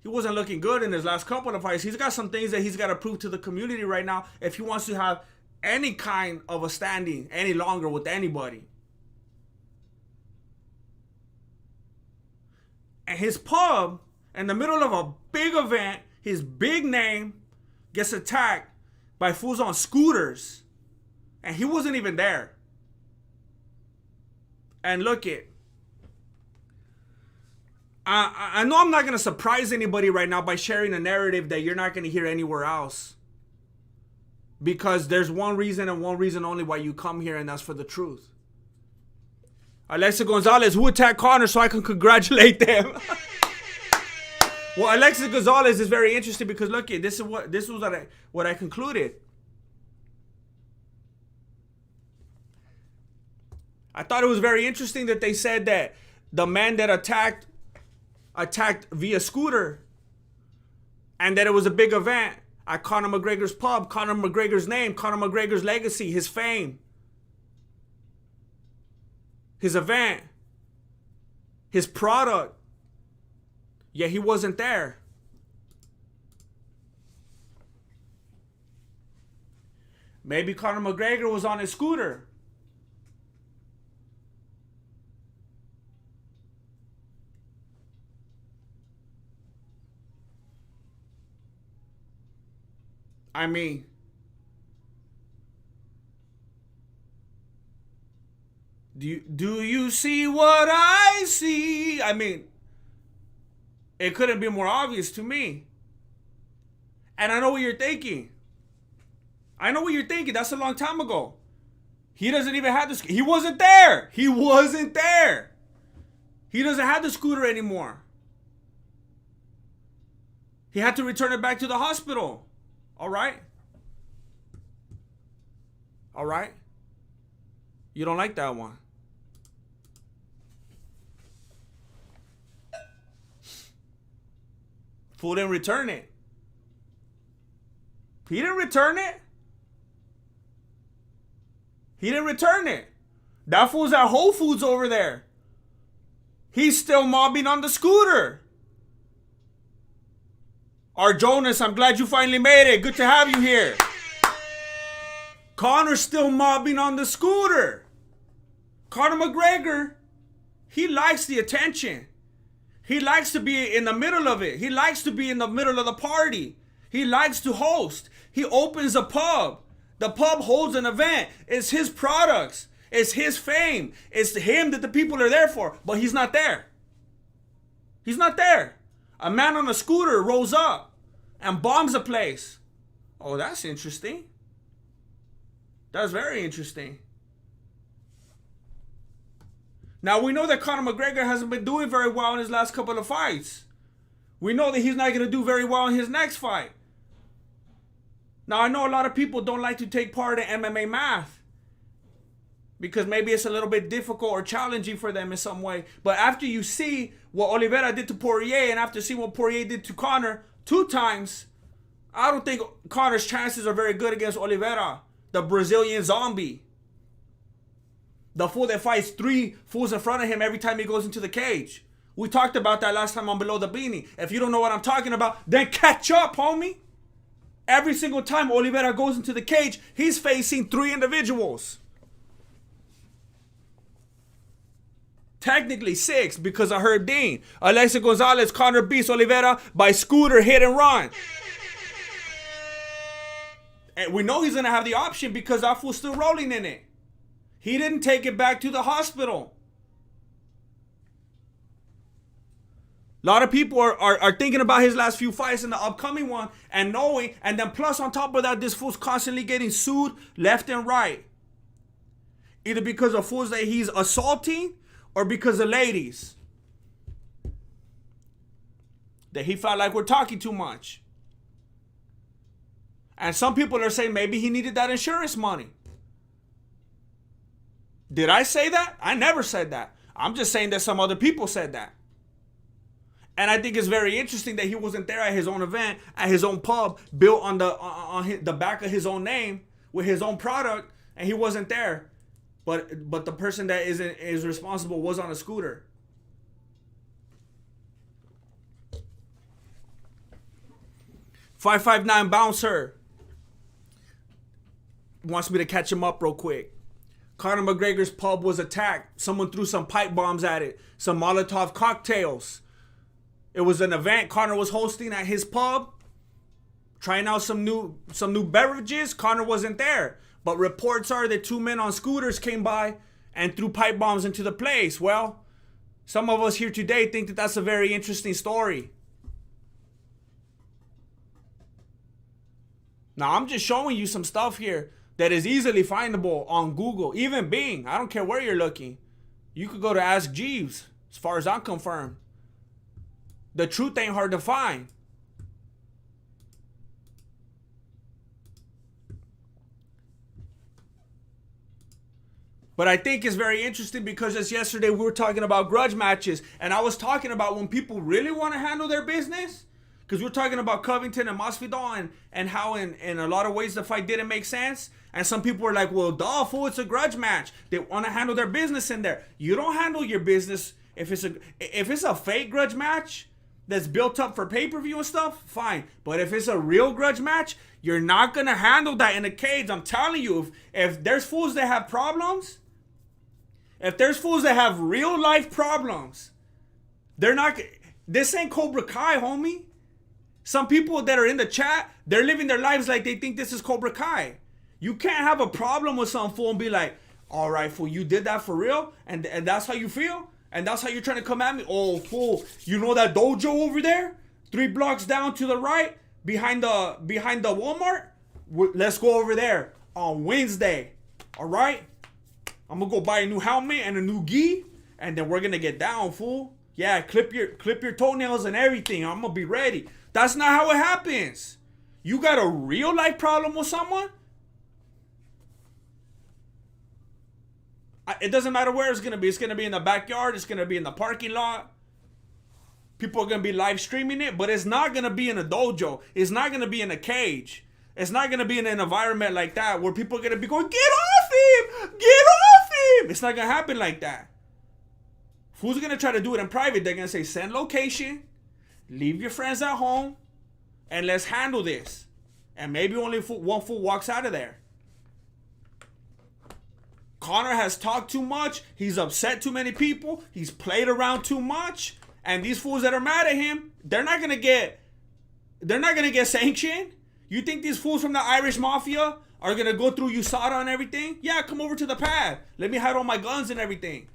He wasn't looking good in his last couple of fights. He's got some things that he's got to prove to the community right now if he wants to have any kind of a standing any longer with anybody. And his pub, in the middle of a big event, his big name gets attacked by fools on scooters. And he wasn't even there. And look it. I know I'm not going to surprise anybody right now by sharing a narrative that you're not going to hear anywhere else. Because there's one reason and one reason only why you come here, and that's for the truth. Alexa Gonzalez, who attacked Conor so I can congratulate them. Well, Alexis Gonzalez is very interesting because look, this was what I concluded. I thought it was very interesting that they said that the man that attacked via scooter, and that it was a big event at Conor McGregor's pub, Conor McGregor's name, Conor McGregor's legacy, his fame, his event, his product. Yet he wasn't there. Maybe Conor McGregor was on his scooter. I mean, Do you see what I see? I mean, it couldn't be more obvious to me. And I know what you're thinking. That's a long time ago. He doesn't even have this. He wasn't there. He doesn't have the scooter anymore. He had to return it back to the hospital. All right. You don't like that one. Fool didn't return it. He didn't return it. That fool's at Whole Foods over there. He's still mobbing on the scooter. R. Jonas, I'm glad you finally made it. Good to have you here. Conor's still mobbing on the scooter. Conor McGregor, he likes the attention. He likes to be in the middle of it. He likes to be in the middle of the party. He likes to host. He opens a pub. The pub holds an event. It's his products. It's his fame. It's him that the people are there for. But he's not there. A man on a scooter rolls up and bombs a place. Oh, that's interesting. That's very interesting. Now, we know that Conor McGregor hasn't been doing very well in his last couple of fights. We know that he's not going to do very well in his next fight. Now, I know a lot of people don't like to take part in MMA math because maybe it's a little bit difficult or challenging for them in some way. But after you see what Oliveira did to Poirier and after seeing what Poirier did to Conor 2 times, I don't think Conor's chances are very good against Oliveira, the Brazilian zombie. The fool that fights 3 fools in front of him every time he goes into the cage. We talked about that last time on Below the Beanie. If you don't know what I'm talking about, then catch up, homie. Every single time Oliveira goes into the cage, he's facing 3 individuals. Technically 6 because of Herb Dean. Alexa Gonzalez, Conor beats Oliveira by scooter, hit and run. And we know he's going to have the option because that fool's still rolling in it. He didn't take it back to the hospital. A lot of people are thinking about his last few fights and the upcoming one and knowing, and then plus on top of that, this fool's constantly getting sued left and right. Either because of fools that he's assaulting or because of ladies. That he felt like we're talking too much. And some people are saying maybe he needed that insurance money. Did I say that? I never said that. I'm just saying that some other people said that. And I think it's very interesting that he wasn't there at his own event, at his own pub, built on the back of his own name with his own product, and he wasn't there. But the person that is responsible was on a scooter. $559 bouncer wants me to catch him up real quick. Conor McGregor's pub was attacked. Someone threw some pipe bombs at it, some Molotov cocktails. It was an event Conor was hosting at his pub, trying out some new beverages. Conor wasn't there, but reports are that 2 men on scooters came by and threw pipe bombs into the place. Well, some of us here today think that that's a very interesting story. Now, I'm just showing you some stuff here that is easily findable on Google, even Bing. I don't care where you're looking. You could go to Ask Jeeves, as far as I'm confirmed. The truth ain't hard to find. But I think it's very interesting because just yesterday we were talking about grudge matches. And I was talking about when people really want to handle their business. Because we're talking about Covington and Masvidal and how in a lot of ways the fight didn't make sense. And some people were like, well, duh, fool, it's a grudge match. They want to handle their business in there. You don't handle your business if it's a fake grudge match that's built up for pay-per-view and stuff, fine. But if it's a real grudge match, you're not going to handle that in a cage. I'm telling you, if there's fools that have problems, if there's fools that have real life problems, they're not, this ain't Cobra Kai, homie. Some people that are in the chat, they're living their lives like they think this is Cobra Kai. You can't have a problem with some fool and be like, All right, fool, you did that for real? And that's how you feel? And that's how you're trying to come at me? Oh, fool, you know that dojo over there? 3 blocks down to the right, behind the Walmart? Let's go over there on Wednesday. All right? I'm going to go buy a new helmet and a new gi, and then we're going to get down, fool. Yeah, clip your toenails and everything. I'm going to be ready. That's not how it happens. You got a real life problem with someone? It doesn't matter where it's going to be. It's going to be in the backyard. It's going to be in the parking lot. People are going to be live streaming it, but it's not going to be in a dojo. It's not going to be in a cage. It's not going to be in an environment like that where people are going to be going, get off him! Get off him! It's not going to happen like that. Who's going to try to do it in private? They're going to say, send location, leave your friends at home, and let's handle this. And maybe only one fool walks out of there. Conor has talked too much. He's upset too many people. He's played around too much. And these fools that are mad at him, they're not gonna get sanctioned. You think these fools from the Irish Mafia are gonna go through USADA and everything? Yeah, come over to the pad. Let me hide all my guns and everything.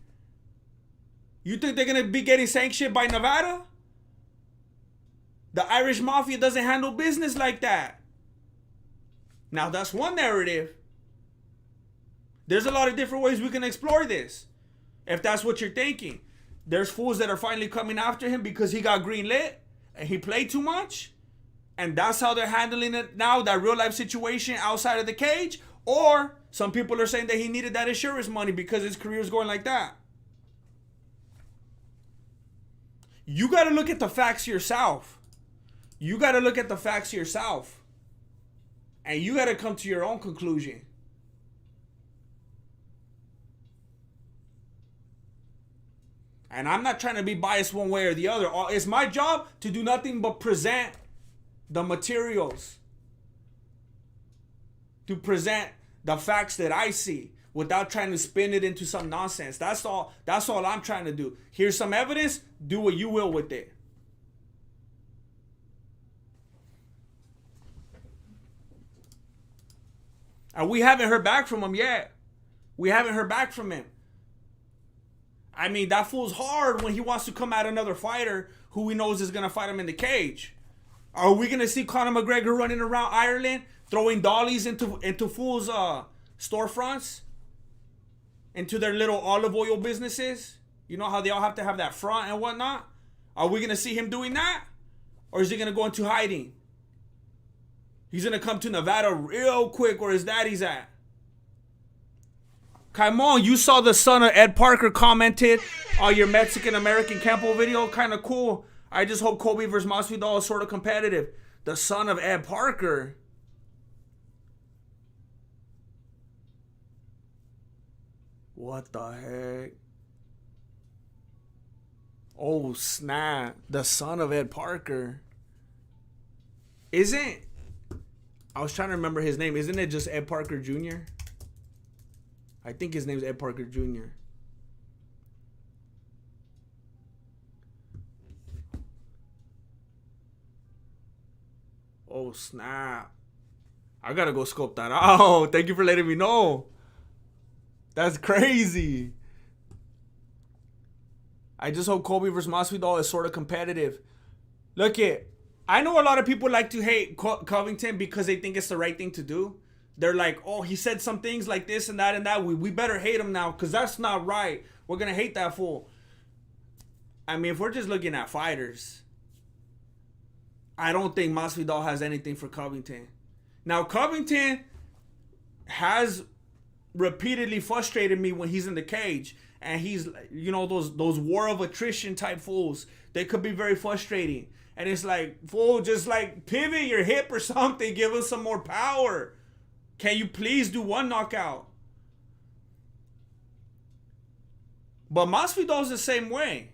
You think they're gonna be getting sanctioned by Nevada? The Irish Mafia doesn't handle business like that. Now that's one narrative. There's a lot of different ways we can explore this. If that's what you're thinking. There's fools that are finally coming after him because he got greenlit and he played too much. And that's how they're handling it now, that real life situation outside of the cage. Or some people are saying that he needed that insurance money because his career is going like that. You got to look at the facts yourself. You got to look at the facts yourself. And you got to come to your own conclusion. And I'm not trying to be biased one way or the other. It's my job to do nothing but present the materials. To present the facts that I see without trying to spin it into some nonsense. That's all I'm trying to do. Here's some evidence. Do what you will with it. And we haven't heard back from him yet. We haven't heard back from him. I mean, that fool's hard when he wants to come at another fighter who he knows is going to fight him in the cage. Are we going to see Conor McGregor running around Ireland, throwing dollies into fools' storefronts? Into their little olive oil businesses? You know how they all have to have that front and whatnot? Are we going to see him doing that? Or is he going to go into hiding? He's going to come to Nevada real quick where his daddy's at. Come on, you saw the son of Ed Parker commented on your Mexican-American Campo video. Kind of cool. I just hope Kobe versus Masvidal is sort of competitive. The son of Ed Parker. What the heck? Oh, snap. The son of Ed Parker. I was trying to remember his name. Isn't it just Ed Parker Jr.? I think his name's Ed Parker Jr. Oh, snap. I gotta go scope that out. Thank you for letting me know. That's crazy. I just hope Kobe versus Masvidal is sort of competitive. Look I know a lot of people like to hate Covington because they think it's the right thing to do. They're like, oh, he said some things like this and that and that. We better hate him now because that's not right. We're going to hate that fool. I mean, if we're just looking at fighters, I don't think Masvidal has anything for Covington. Now, Covington has repeatedly frustrated me when he's in the cage. And he's, you know, those war of attrition type fools. They could be very frustrating. And it's like, fool, just like pivot your hip or something. Give us some more power. Can you please do one knockout? But Masvidal's the same way.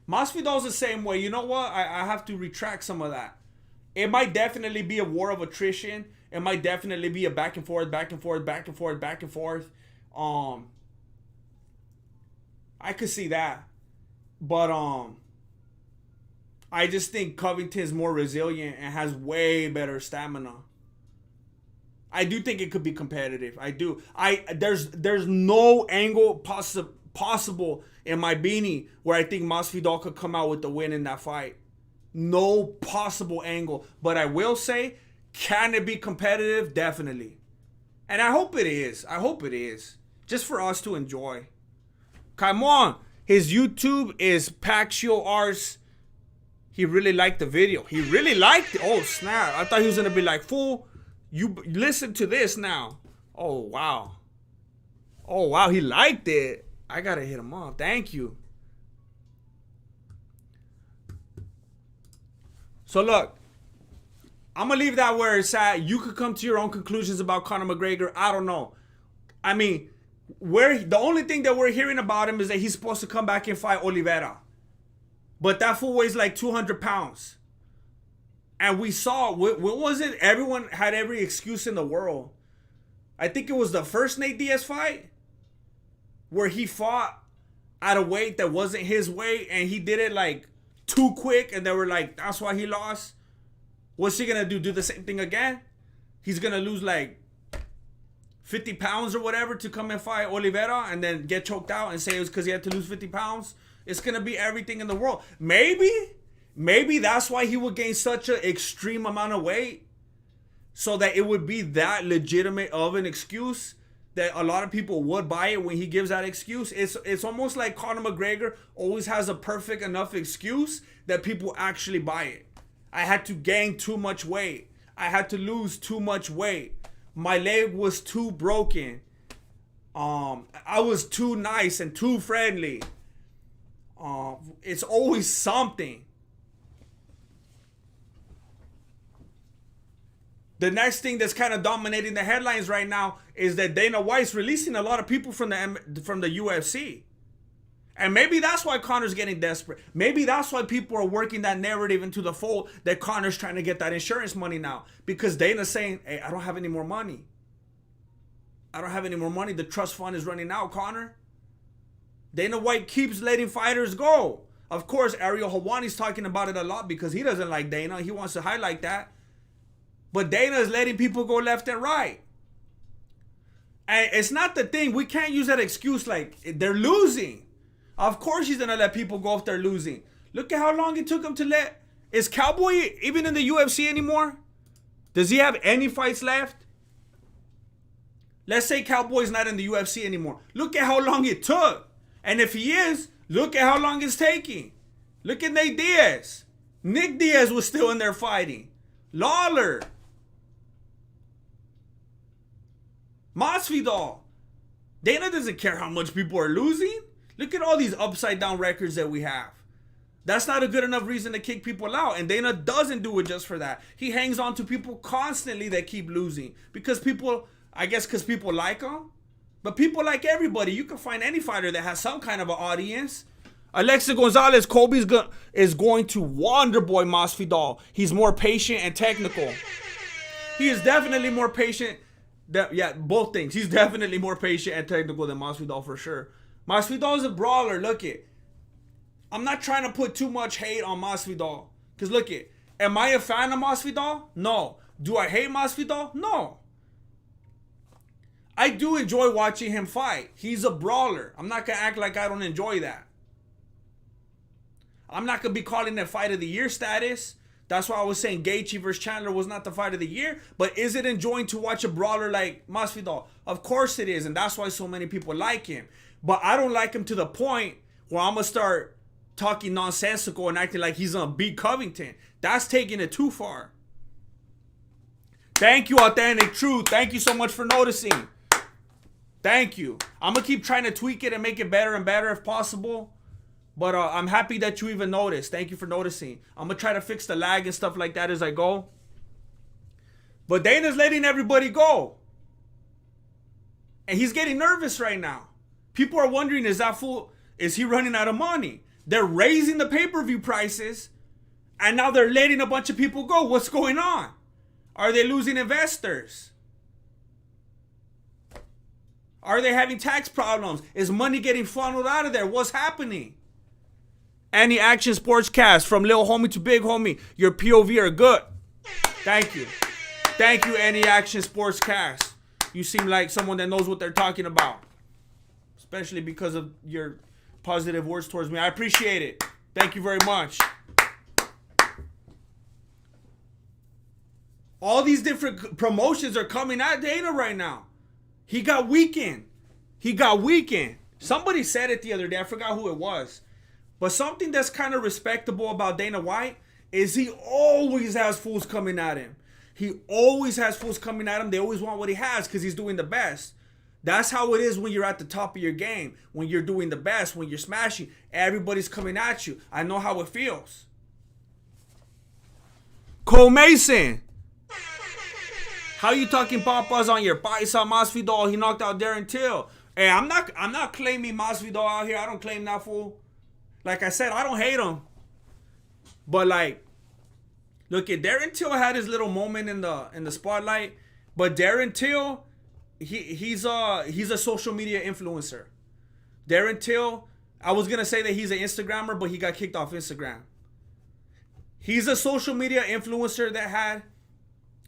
Masvidal's the same way. You know what? I have to retract some of that. It might definitely be a war of attrition. It might definitely be a back and forth, back and forth, back and forth, back and forth. I could see that. But I just think Covington's more resilient and has way better stamina. I do think it could be competitive. I do. There's no angle possible in my beanie where I think Masvidal could come out with the win in that fight. No possible angle. But I will say, can it be competitive? Definitely. And I hope it is. I hope it is. Just for us to enjoy. Come on. His YouTube is Paxio Ars. He really liked the video. He really liked it. Oh, snap. I thought he was going to be like, fool, you listen to this now. Oh, wow. Oh, wow. He liked it. I got to hit him up. Thank you. So, look. I'm going to leave that where it's at. You could come to your own conclusions about Conor McGregor. I don't know. I mean, the only thing that we're hearing about him is that he's supposed to come back and fight Oliveira. But that fool weighs like 200 pounds. And we saw, what was it? Everyone had every excuse in the world. I think it was the first Nate Diaz fight where he fought at a weight that wasn't his weight and he did it like too quick and they were like, that's why he lost. What's he gonna do? Do the same thing again? He's gonna lose like 50 pounds or whatever to come and fight Oliveira and then get choked out and say it was because he had to lose 50 pounds. It's gonna be everything in the world. Maybe that's why he would gain such an extreme amount of weight, so that it would be that legitimate of an excuse that a lot of people would buy it when he gives that excuse. It's almost like Conor McGregor always has a perfect enough excuse that people actually buy it. I had to gain too much weight. I had to lose too much weight. My leg was too broken. I was too nice and too friendly. It's always something. The next thing that's kind of dominating the headlines right now is that Dana White's releasing a lot of people from the UFC. And maybe that's why Conor's getting desperate. Maybe that's why people are working that narrative into the fold that Conor's trying to get that insurance money now. Because Dana's saying, hey, I don't have any more money. I don't have any more money. The trust fund is running out, Conor. Dana White keeps letting fighters go. Of course, Ariel Helwani's talking about it a lot because he doesn't like Dana. He wants to highlight that. But Dana is letting people go left and right. And it's not the thing. We can't use that excuse like they're losing. Of course he's going to let people go if they're losing. Look at how long it took him to let... Is Cowboy even in the UFC anymore? Does he have any fights left? Let's say Cowboy's not in the UFC anymore. Look at how long it took. And if he is, look at how long it's taking. Look at Nate Diaz. Nick Diaz was still in there fighting. Lawler. Masvidal. Dana doesn't care how much people are losing. Look at all these upside down records that we have. That's not a good enough reason to kick people out. And Dana doesn't do it just for that. He hangs on to people constantly that keep losing. Because people, I guess because people like them. But people like everybody. You can find any fighter that has some kind of an audience. Alexa Gonzalez, Colby's is going to Wonder Boy Masvidal. He's more patient and technical. He is definitely more patient. Yeah, both things. He's definitely more patient and technical than Masvidal for sure. Masvidal is a brawler. Look it. I'm not trying to put too much hate on Masvidal. Because look it. Am I a fan of Masvidal? No. Do I hate Masvidal? No. I do enjoy watching him fight. He's a brawler. I'm not going to act like I don't enjoy that. I'm not going to be calling it fight of the year status. That's why I was saying Gaethje versus Chandler was not the fight of the year. But is it enjoying to watch a brawler like Masvidal? Of course it is. And that's why so many people like him. But I don't like him to the point where I'm going to start talking nonsensical and acting like he's going to beat Covington. That's taking it too far. Thank you, Authentic Truth. Thank you so much for noticing. Thank you. I'm going to keep trying to tweak it and make it better and better if possible. But I'm happy that you even noticed. Thank you for noticing. I'm going to try to fix the lag and stuff like that as I go. But Dana's letting everybody go. And he's getting nervous right now. People are wondering, is he running out of money? They're raising the pay-per-view prices. And now they're letting a bunch of people go. What's going on? Are they losing investors? Are they having tax problems? Is money getting funneled out of there? What's happening? Any Action Sportscast, from little homie to big homie, your POV are good. Thank you. Thank you, Any Action Sportscast. You seem like someone that knows what they're talking about. Especially because of your positive words towards me. I appreciate it. Thank you very much. All these different promotions are coming at Dana right now. He got weakened. Somebody said it the other day. I forgot who it was. But something that's kind of respectable about Dana White is he always has fools coming at him. They always want what he has because he's doing the best. That's how it is when you're at the top of your game. When you're doing the best, when you're smashing, everybody's coming at you. I know how it feels. Cole Mason. How you talking papas on your paisa Masvidal? He knocked out Darren Till. Hey, I'm not claiming Masvidal out here. I don't claim that fool. Like I said, I don't hate him. But like, look at Darren Till had his little moment in the spotlight. But Darren Till, he's a social media influencer. Darren Till, I was gonna say that he's an Instagrammer, but he got kicked off Instagram. He's a social media influencer that had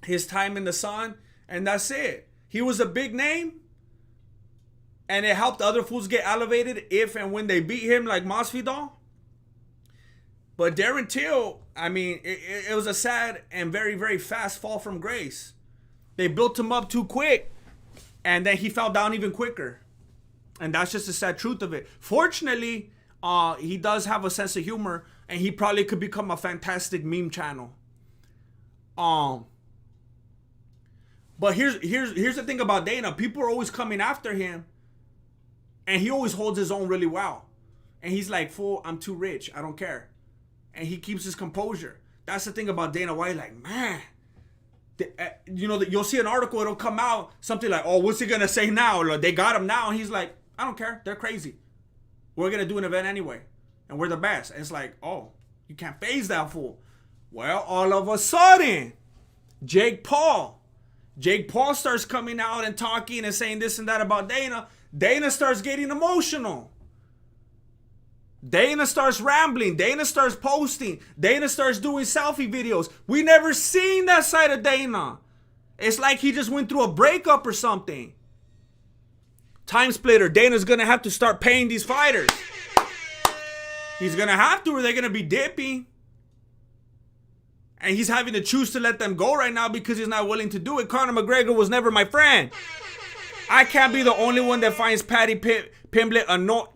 his time in the sun, and that's it. He was a big name, and it helped other fools get elevated if and when they beat him, like Masvidal. But Darren Till, I mean, it was a sad and very, very fast fall from grace. They built him up too quick, and then he fell down even quicker. And that's just the sad truth of it. Fortunately, he does have a sense of humor, and he probably could become a fantastic meme channel. But here's the thing about Dana. People are always coming after him, and he always holds his own really well. And he's like, fool, I'm too rich. I don't care. And he keeps his composure. That's the thing about Dana White. Like, man, you'll see an article. It'll come out. Something like, oh, what's he going to say now? Or, they got him now. And he's like, I don't care. They're crazy. We're going to do an event anyway. And we're the best. And it's like, oh, you can't phase that fool. Well, all of a sudden, Jake Paul starts coming out and talking and saying this and that about Dana. Dana starts getting emotional. Dana starts rambling. Dana starts posting. Dana starts doing selfie videos. We never seen that side of Dana. It's like he just went through a breakup or something. Time splitter. Dana's going to have to start paying these fighters. He's going to have to, or they're going to be dipping. And he's having to choose to let them go right now because he's not willing to do it. Conor McGregor was never my friend. I can't be the only one that finds Paddy Pimblett annoying.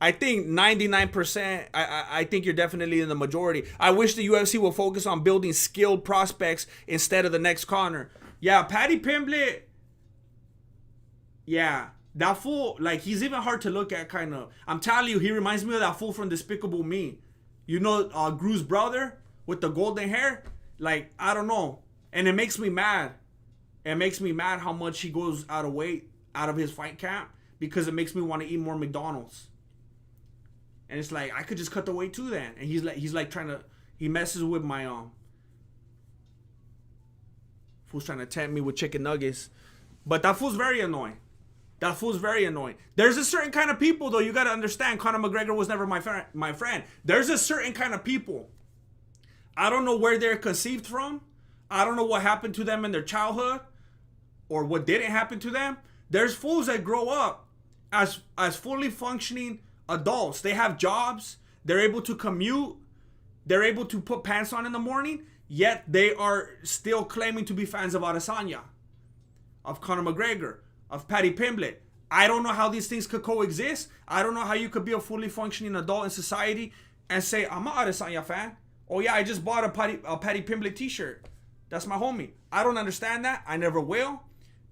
I think 99%, I think you're definitely in the majority. I wish the UFC will focus on building skilled prospects instead of the next Conor. Yeah, Paddy Pimblett. Yeah, that fool, like, he's even hard to look at, kind of. I'm telling you, he reminds me of that fool from Despicable Me. You know, Gru's brother with the golden hair? Like, I don't know. And it makes me mad. It makes me mad how much he goes out of weight out of his fight camp because it makes me want to eat more McDonald's. And it's like, I could just cut the weight too then. And he's like trying to, he messes with my, fool's trying to tempt me with chicken nuggets. But that fool's very annoying. There's a certain kind of people, though, you got to understand. Conor McGregor was never my friend. There's a certain kind of people. I don't know where they're conceived from. I don't know what happened to them in their childhood or what didn't happen to them. There's fools that grow up as fully functioning adults. They have jobs. They're able to commute. They're able to put pants on in the morning. Yet they are still claiming to be fans of Adesanya, of Conor McGregor, of Paddy Pimblett. I don't know how these things could coexist. I don't know how you could be a fully functioning adult in society and say, I'm an Adesanya fan. Oh yeah, I just bought a Paddy Pimblett t-shirt. That's my homie. I don't understand that. I never will.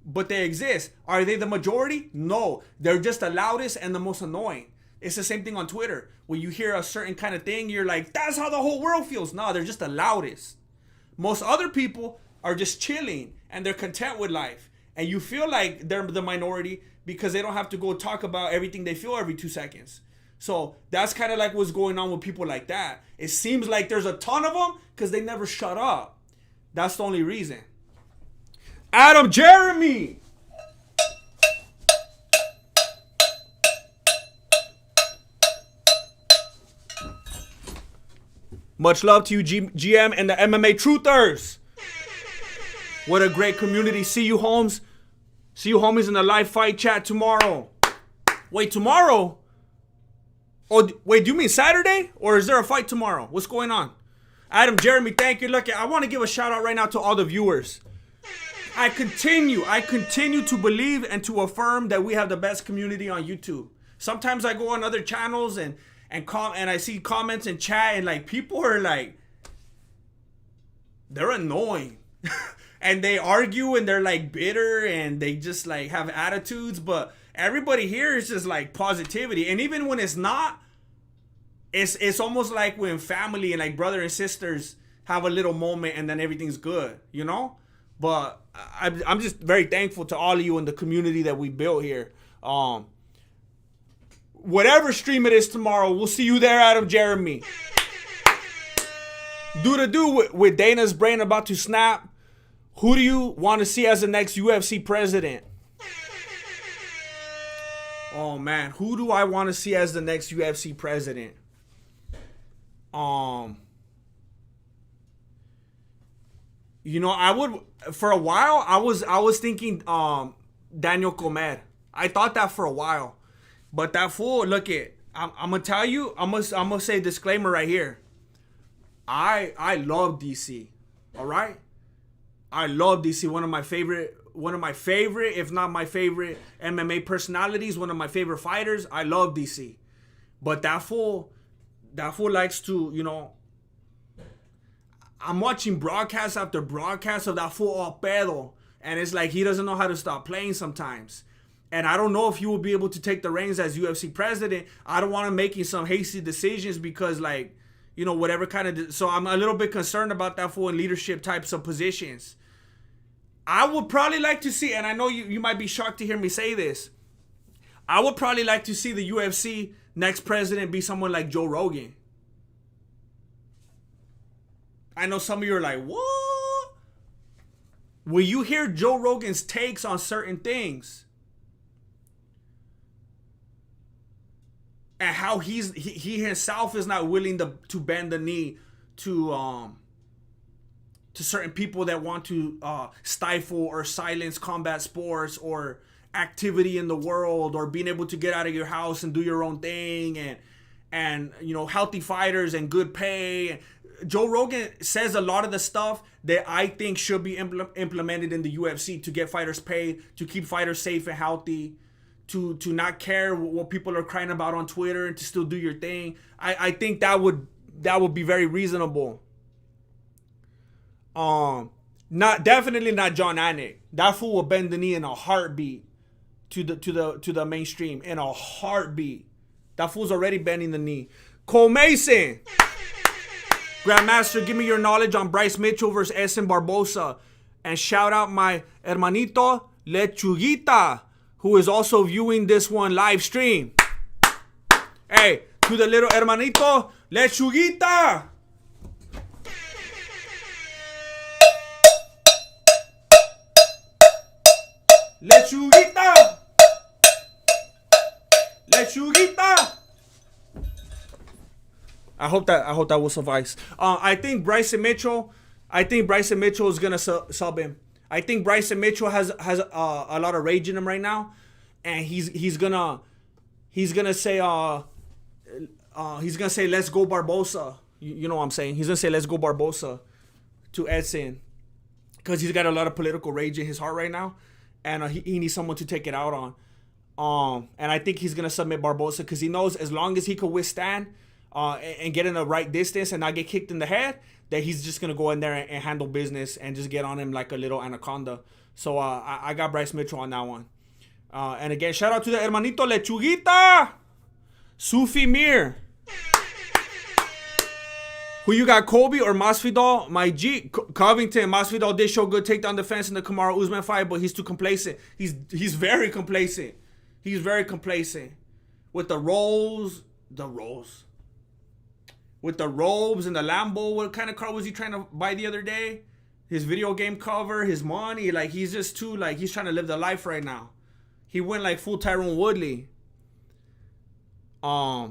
But they exist. Are they the majority? No. They're just the loudest and the most annoying. It's the same thing on Twitter. When you hear a certain kind of thing, you're like, that's how the whole world feels. No, they're just the loudest. Most other people are just chilling and they're content with life. And you feel like they're the minority because they don't have to go talk about everything they feel every 2 seconds. So that's kind of like what's going on with people like that. It seems like there's a ton of them because they never shut up. That's the only reason. Adam Jeremy. Much love to you, GM and the MMA Truthers. What a great community. See you, Holmes. See you, homies, in the live fight chat tomorrow. Wait, tomorrow? Oh, wait, do you mean Saturday? Or is there a fight tomorrow? What's going on? Adam, Jeremy, thank you. Look, I want to give a shout out right now to all the viewers. I continue to believe and to affirm that we have the best community on YouTube. Sometimes I go on other channels and I see comments and chat, and like people are like, they're annoying. And they argue and they're like bitter and they just like have attitudes, but everybody here is just like positivity. And even when it's not, it's almost like when family and like brother and sisters have a little moment and then everything's good, you know? But I'm just very thankful to all of you in the community that we built here. Whatever stream it is tomorrow, we'll see you there, Adam, Jeremy. Do with Dana's brain about to snap. Who do you want to see as the next UFC president? Oh man, who do I want to see as the next UFC president? You know, I would, for a while I was thinking Daniel Comer. I thought that for a while. But that fool, look it, I'm gonna tell you, I'm gonna say disclaimer right here. I love DC. All right? I love DC. One of my favorite, if not my favorite MMA personalities, one of my favorite fighters. I love DC. But that fool likes to, you know, I'm watching broadcast after broadcast of that fool all pedo. And it's like he doesn't know how to stop playing sometimes. And I don't know if he will be able to take the reins as UFC president. I don't want him making some hasty decisions because, like, you know, whatever kind of... So I'm a little bit concerned about that fool in leadership types of positions. I would probably like to see, and I know you might be shocked to hear me say this, I would probably like to see the UFC next president be someone like Joe Rogan. I know some of you are like, what? Will you hear Joe Rogan's takes on certain things? And how he himself is not willing to bend the knee to certain people that want to stifle or silence combat sports or activity in the world, or being able to get out of your house and do your own thing, and you know, healthy fighters and good pay. Joe Rogan says a lot of the stuff that I think should be implemented in the UFC to get fighters paid, to keep fighters safe and healthy, to not care what people are crying about on Twitter and to still do your thing. I think that would be very reasonable. Definitely not John Anik. That fool will bend the knee in a heartbeat to the mainstream, in a heartbeat. That fool's already bending the knee. Cole Mason, Grandmaster, give me your knowledge on Bryce Mitchell versus Edson Barbosa, and shout out my hermanito Lechuguita, who is also viewing this one live stream. Hey, to the little hermanito Lechuguita. Lechuguita. Lechuguita. I hope that will suffice. I think Bryson Mitchell is gonna sub him. I think Bryson Mitchell has a lot of rage in him right now, and he's gonna say let's go Barbosa. You know what I'm saying? He's gonna say let's go Barbosa to Edson, because he's got a lot of political rage in his heart right now, and he needs someone to take it out on. And I think he's gonna submit Barbosa because he knows as long as he could withstand and get in the right distance and not get kicked in the head, that he's just going to go in there and handle business and just get on him like a little anaconda. So I got Bryce Mitchell on that one. And again, shout out to the hermanito Lechuguita. Sufi Mir. Who you got, Kobe or Masvidal? My G, Covington. Masvidal did show good takedown defense in the Kamaru Usman fight, but he's too complacent. He's very complacent. He's very complacent. With the rolls. With the robes and the Lambo. What kind of car was he trying to buy the other day? His video game cover, his money. Like, he's just too, like, he's trying to live the life right now. He went like full Tyrone Woodley. I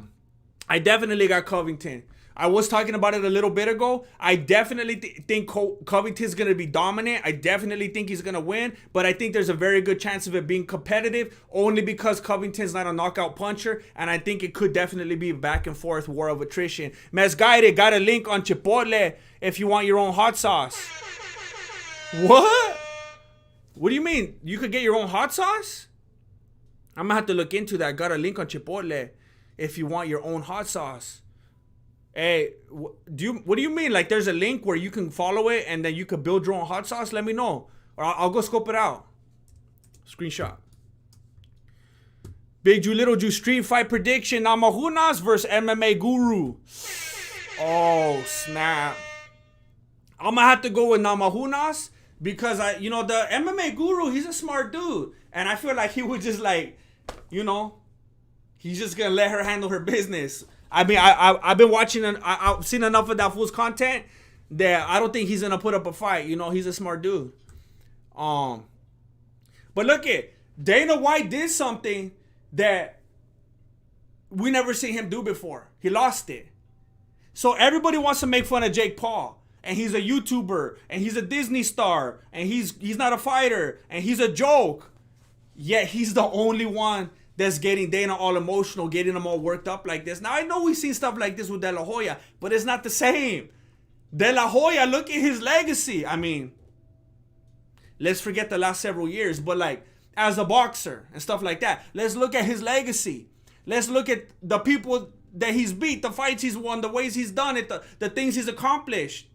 definitely got Covington. I was talking about it a little bit ago. I definitely think Covington's going to be dominant. I definitely think he's going to win. But I think there's a very good chance of it being competitive only because Covington's not a knockout puncher. And I think it could definitely be a back and forth war of attrition. Mesgaire got a link on Chipotle if you want your own hot sauce. What? What do you mean? You could get your own hot sauce? I'm going to have to look into that. Got a link on Chipotle if you want your own hot sauce. Hey, what do you mean? Like there's a link where you can follow it and then you could build your own hot sauce? Let me know. Or I'll go scope it out. Screenshot. Big Jew, Little Jew, street fight prediction. Namajunas versus MMA Guru. Oh, snap. I'm going to have to go with Namajunas because, the MMA Guru, he's a smart dude. And I feel like he would just he's just going to let her handle her business. I mean, I've been watching, I've seen enough of that fool's content that I don't think he's going to put up a fight. He's a smart dude. But look at, Dana White did something that we never seen him do before. He lost it. So everybody wants to make fun of Jake Paul. And he's a YouTuber. And he's a Disney star. And he's not a fighter. And he's a joke. Yet he's the only one that's getting Dana all emotional, getting him all worked up like this. Now, I know we've seen stuff like this with De La Hoya, but it's not the same. De La Hoya, look at his legacy. I mean, let's forget the last several years, but like, as a boxer and stuff like that, let's look at his legacy. Let's look at the people that he's beat, the fights he's won, the ways he's done it, the things he's accomplished.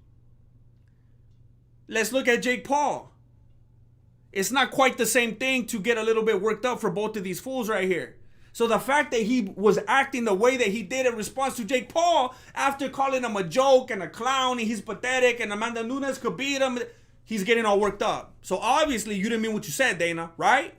Let's look at Jake Paul. It's not quite the same thing to get a little bit worked up for both of these fools right here. So the fact that he was acting the way that he did in response to Jake Paul, after calling him a joke and a clown and he's pathetic and Amanda Nunes could beat him, he's getting all worked up. So obviously you didn't mean what you said, Dana, right?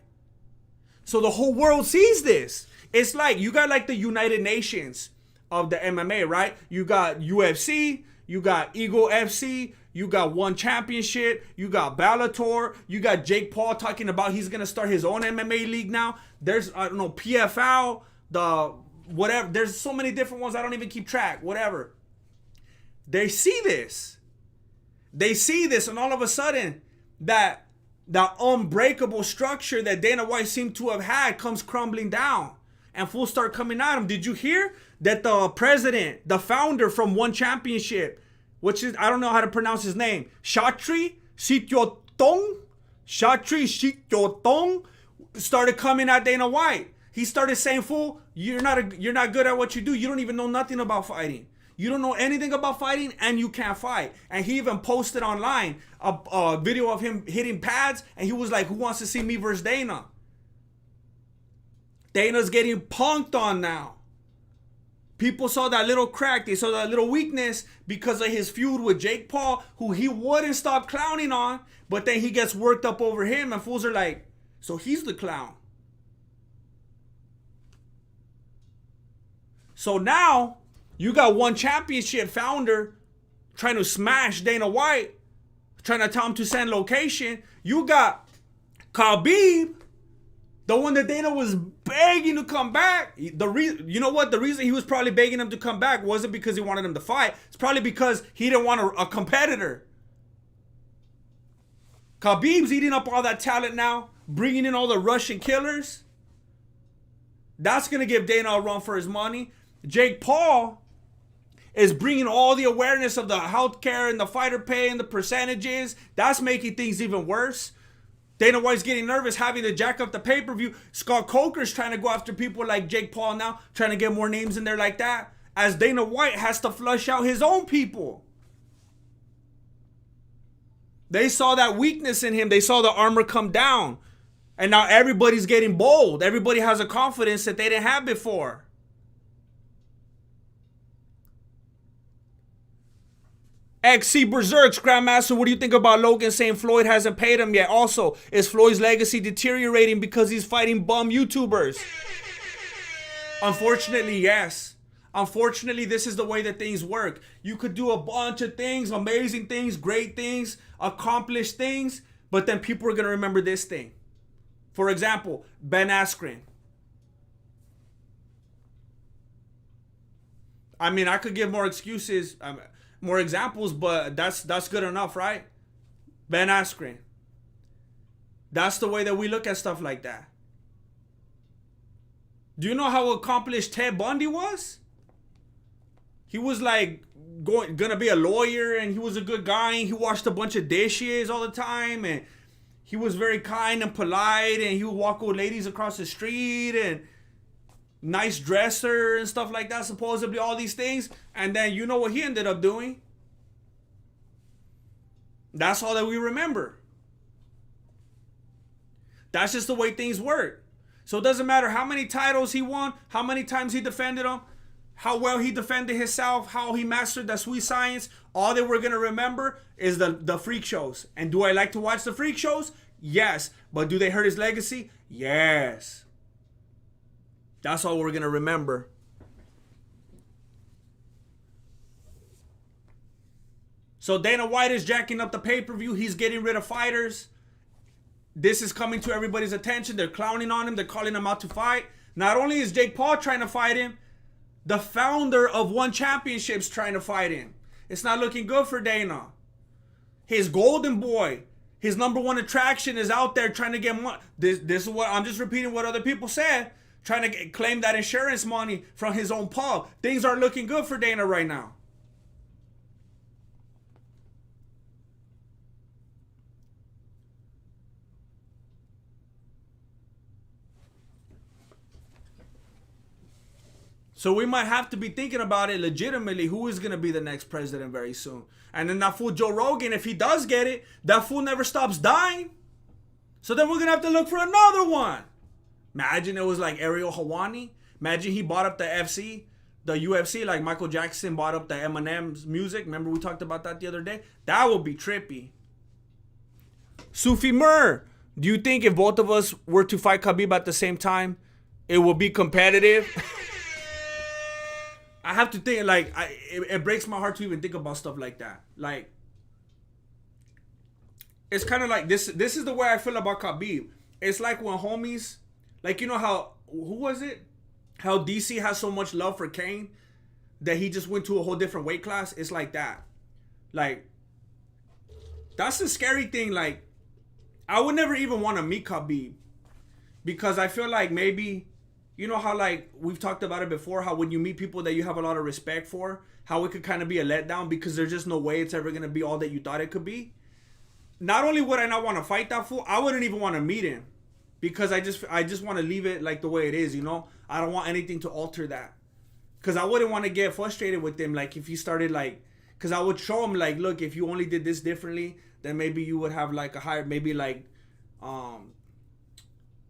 So the whole world sees this. It's like you got like the United Nations of the MMA, right? You got UFC, you got Eagle FC, you got One Championship, you got Bellator, you got Jake Paul talking about he's going to start his own MMA league now. There's, PFL, whatever. There's so many different ones I don't even keep track, whatever. They see this. And all of a sudden, that unbreakable structure that Dana White seemed to have had comes crumbling down. And fools start coming at him. Did you hear that the president, the founder from One Championship, which is, I don't know how to pronounce his name, Shatri Sityodtong, started coming at Dana White. He started saying, fool, you're not good at what you do. You don't even know nothing about fighting. You don't know anything about fighting and you can't fight. And he even posted online a video of him hitting pads and he was like, who wants to see me versus Dana? Dana's getting punked on now. People saw that little crack. They saw that little weakness because of his feud with Jake Paul, who he wouldn't stop clowning on. But then he gets worked up over him and fools are like, so he's the clown. So now you got One Championship founder trying to smash Dana White, trying to tell him to send location. You got Khabib, the one that Dana was begging to come back. The reason he was probably begging him to come back wasn't because he wanted him to fight. It's probably because he didn't want a competitor. Khabib's eating up all that talent now, bringing in all the Russian killers. That's going to give Dana a run for his money. Jake Paul is bringing all the awareness of the healthcare and the fighter pay and the percentages. That's making things even worse. Dana White's getting nervous having to jack up the pay-per-view. Scott Coker's trying to go after people like Jake Paul now, trying to get more names in there like that, as Dana White has to flush out his own people. They saw that weakness in him. They saw the armor come down. And now everybody's getting bold. Everybody has a confidence that they didn't have before. XC Berserks, Grandmaster, what do you think about Logan saying Floyd hasn't paid him yet? Also, is Floyd's legacy deteriorating because he's fighting bum YouTubers? Unfortunately, yes. Unfortunately, this is the way that things work. You could do a bunch of things, amazing things, great things, accomplished things, but then people are going to remember this thing. For example, Ben Askren. I mean, I could give more excuses, more examples, but that's good enough, right? Ben Askren. That's the way that we look at stuff like that. Do you know how accomplished Ted Bundy was? He was like gonna be a lawyer, and he was a good guy, and he washed a bunch of dishes all the time, and he was very kind and polite, and he would walk with ladies across the street, and nice dresser and stuff like that, supposedly all these things. And then you know what he ended up doing? That's all that we remember. That's just the way things work. So it doesn't matter how many titles he won, how many times he defended them, how well he defended himself, how he mastered the sweet science. All that we're going to remember is the freak shows. And do I like to watch the freak shows? Yes. But do they hurt his legacy? Yes. That's all we're going to remember. So Dana White is jacking up the pay-per-view. He's getting rid of fighters. This is coming to everybody's attention. They're clowning on him. They're calling him out to fight. Not only is Jake Paul trying to fight him, the founder of One Championship's trying to fight him. It's not looking good for Dana. His golden boy, his number one attraction, is out there trying to get money. This is what I'm just repeating what other people said. Trying to claim that insurance money from his own pub. Things aren't looking good for Dana right now. So we might have to be thinking about it legitimately. Who is going to be the next president very soon? And then that fool Joe Rogan, if he does get it, that fool never stops dying. So then we're going to have to look for another one. Imagine it was like Ariel Helwani. Imagine he bought up the UFC, like Michael Jackson bought up the Eminem's music. Remember we talked about that the other day? That would be trippy. Sufi Mur, do you think if both of us were to fight Khabib at the same time, it will be competitive? I have to think, like, it breaks my heart to even think about stuff like that. Like, it's kind of like, this is the way I feel about Khabib. It's like when homies, like, you know how, who was it? How DC has so much love for Kane that he just went to a whole different weight class. It's like that. Like, that's the scary thing. Like, I would never even want to meet Khabib because I feel like maybe, you know how, like, we've talked about it before, how when you meet people that you have a lot of respect for, how it could kind of be a letdown because there's just no way it's ever going to be all that you thought it could be. Not only would I not want to fight that fool, I wouldn't even want to meet him because I just want to leave it like the way it is, you know? I don't want anything to alter that because I wouldn't want to get frustrated with him. Like, if he started, like, because I would show him, like, look, if you only did this differently, then maybe you would have, like, a higher, maybe, like,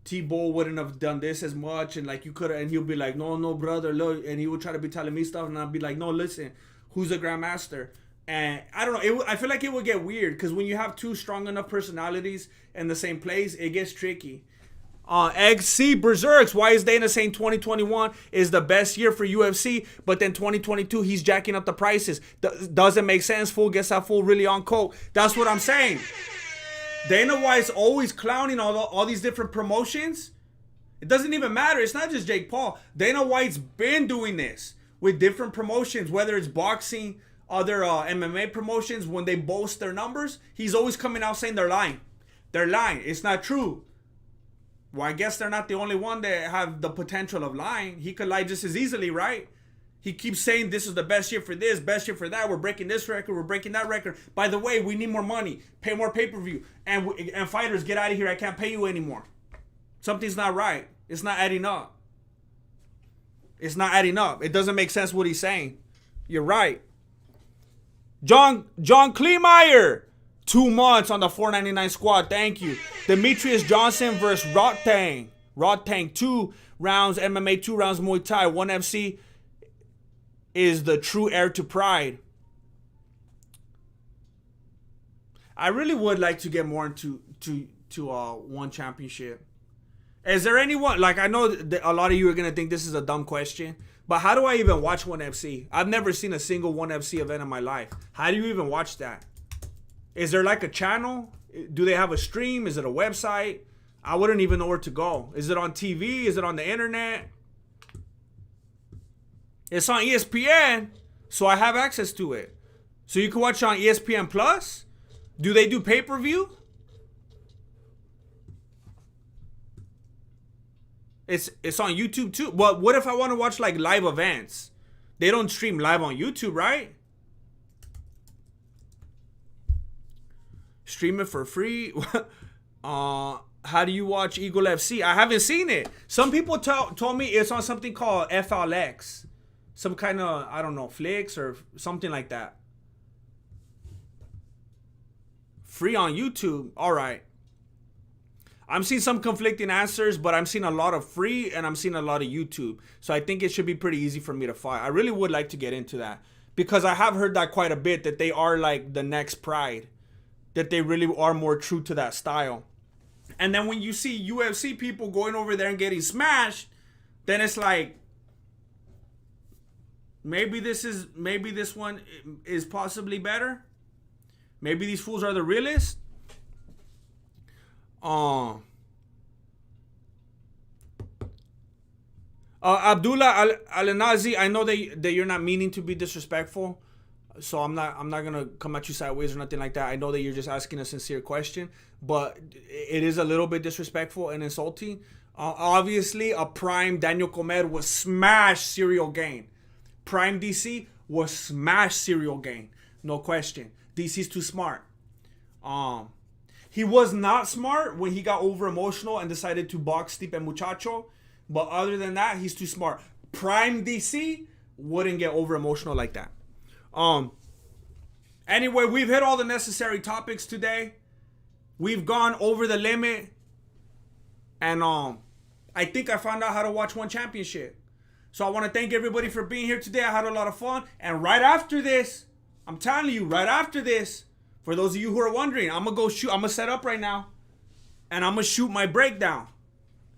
T-Bull wouldn't have done this as much, and like you could have, and he'll be like, no, brother, look, and he would try to be telling me stuff, and I'd be like, no, listen, who's a grandmaster? And I don't know, I feel like it would get weird, because when you have two strong enough personalities in the same place, it gets tricky. XC Berserks, why is Dana saying 2021 is the best year for UFC, but then 2022 he's jacking up the prices? Doesn't make sense, fool. Guess that fool really on coke. That's what I'm saying. Dana White's always clowning all these different promotions. It doesn't even matter. It's not just Jake Paul. Dana White's been doing this with different promotions, whether it's boxing, other MMA promotions. When they boast their numbers, he's always coming out saying they're lying. They're lying. It's not true. Well, I guess they're not the only one that have the potential of lying. He could lie just as easily, right? He keeps saying this is the best year for this, best year for that. We're breaking this record. We're breaking that record. By the way, we need more money. Pay more pay-per-view. And fighters, get out of here. I can't pay you anymore. Something's not right. It's not adding up. It's not adding up. It doesn't make sense what he's saying. You're right. John Kleemeyer. 2 months on the $4.99 squad. Thank you. Demetrius Johnson versus Rodtang. Rodtang, 2 rounds MMA, 2 rounds Muay Thai, 1 FC. Is the true heir to pride. I really would like to get more into One Championship. Is there anyone, like, I know that a lot of you are gonna think this is a dumb question, but how do I even watch One FC? I've never seen a single One FC event in my life. How do you even watch that? Is there like a channel? Do they have a stream? Is it a website? I wouldn't even know where to go. Is it on TV? Is it on the internet? It's on ESPN, so I have access to it. So you can watch it on ESPN Plus. Do they do pay-per-view? It's on YouTube too. But what if I want to watch like live events? They don't stream live on YouTube, right? Stream it for free. How do you watch Eagle FC? I haven't seen it. Some people told me it's on something called FLX. Some kind of, I don't know, Flix or something like that. Free on YouTube. All right. I'm seeing some conflicting answers, but I'm seeing a lot of free and I'm seeing a lot of YouTube. So I think it should be pretty easy for me to find. I really would like to get into that because I have heard that quite a bit, that they are like the next Pride, that they really are more true to that style. And then when you see UFC people going over there and getting smashed, then it's like, maybe this one is possibly better. Maybe these fools are the realest. Abdullah Al-Nazi, I know that you're not meaning to be disrespectful, so I'm not gonna come at you sideways or nothing like that. I know that you're just asking a sincere question, but it is a little bit disrespectful and insulting. Obviously, a prime Daniel Comer was smash Serial Gain. Prime DC was smash Serial Gain, no question. DC's too smart. He was not smart when he got over emotional and decided to box Stipe Muchacho. But other than that, he's too smart. Prime DC wouldn't get over emotional like that. Anyway, we've hit all the necessary topics today. We've gone over the limit. And I think I found out how to watch one championship. So I want to thank everybody for being here today. I had a lot of fun. And right after this, I'm telling you, right after this, for those of you who are wondering, I'm going to set up right now. And I'm going to shoot my breakdown.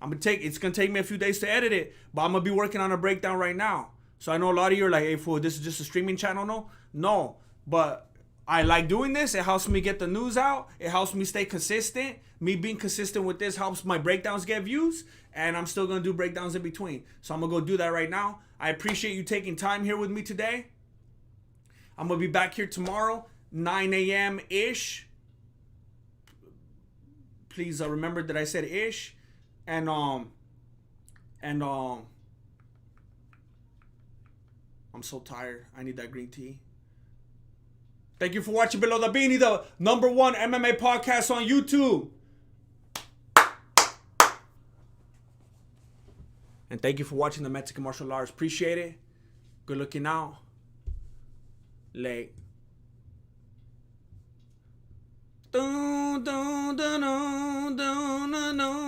It's going to take me a few days to edit it. But I'm going to be working on a breakdown right now. So I know a lot of you are like, hey, fool, this is just a streaming channel. No. But I like doing this. It helps me get the news out. It helps me stay consistent. Me being consistent with this helps my breakdowns get views. And I'm still going to do breakdowns in between. So I'm going to go do that right now. I appreciate you taking time here with me today. I'm going to be back here tomorrow, 9 a.m.-ish. Please remember that I said ish. And I'm so tired. I need that green tea. Thank you for watching Below the Beanie, the #1 MMA podcast on YouTube. And thank you for watching the Mexican Martial Arts. Appreciate it. Good looking out. Late. Dun, dun, dun, dun.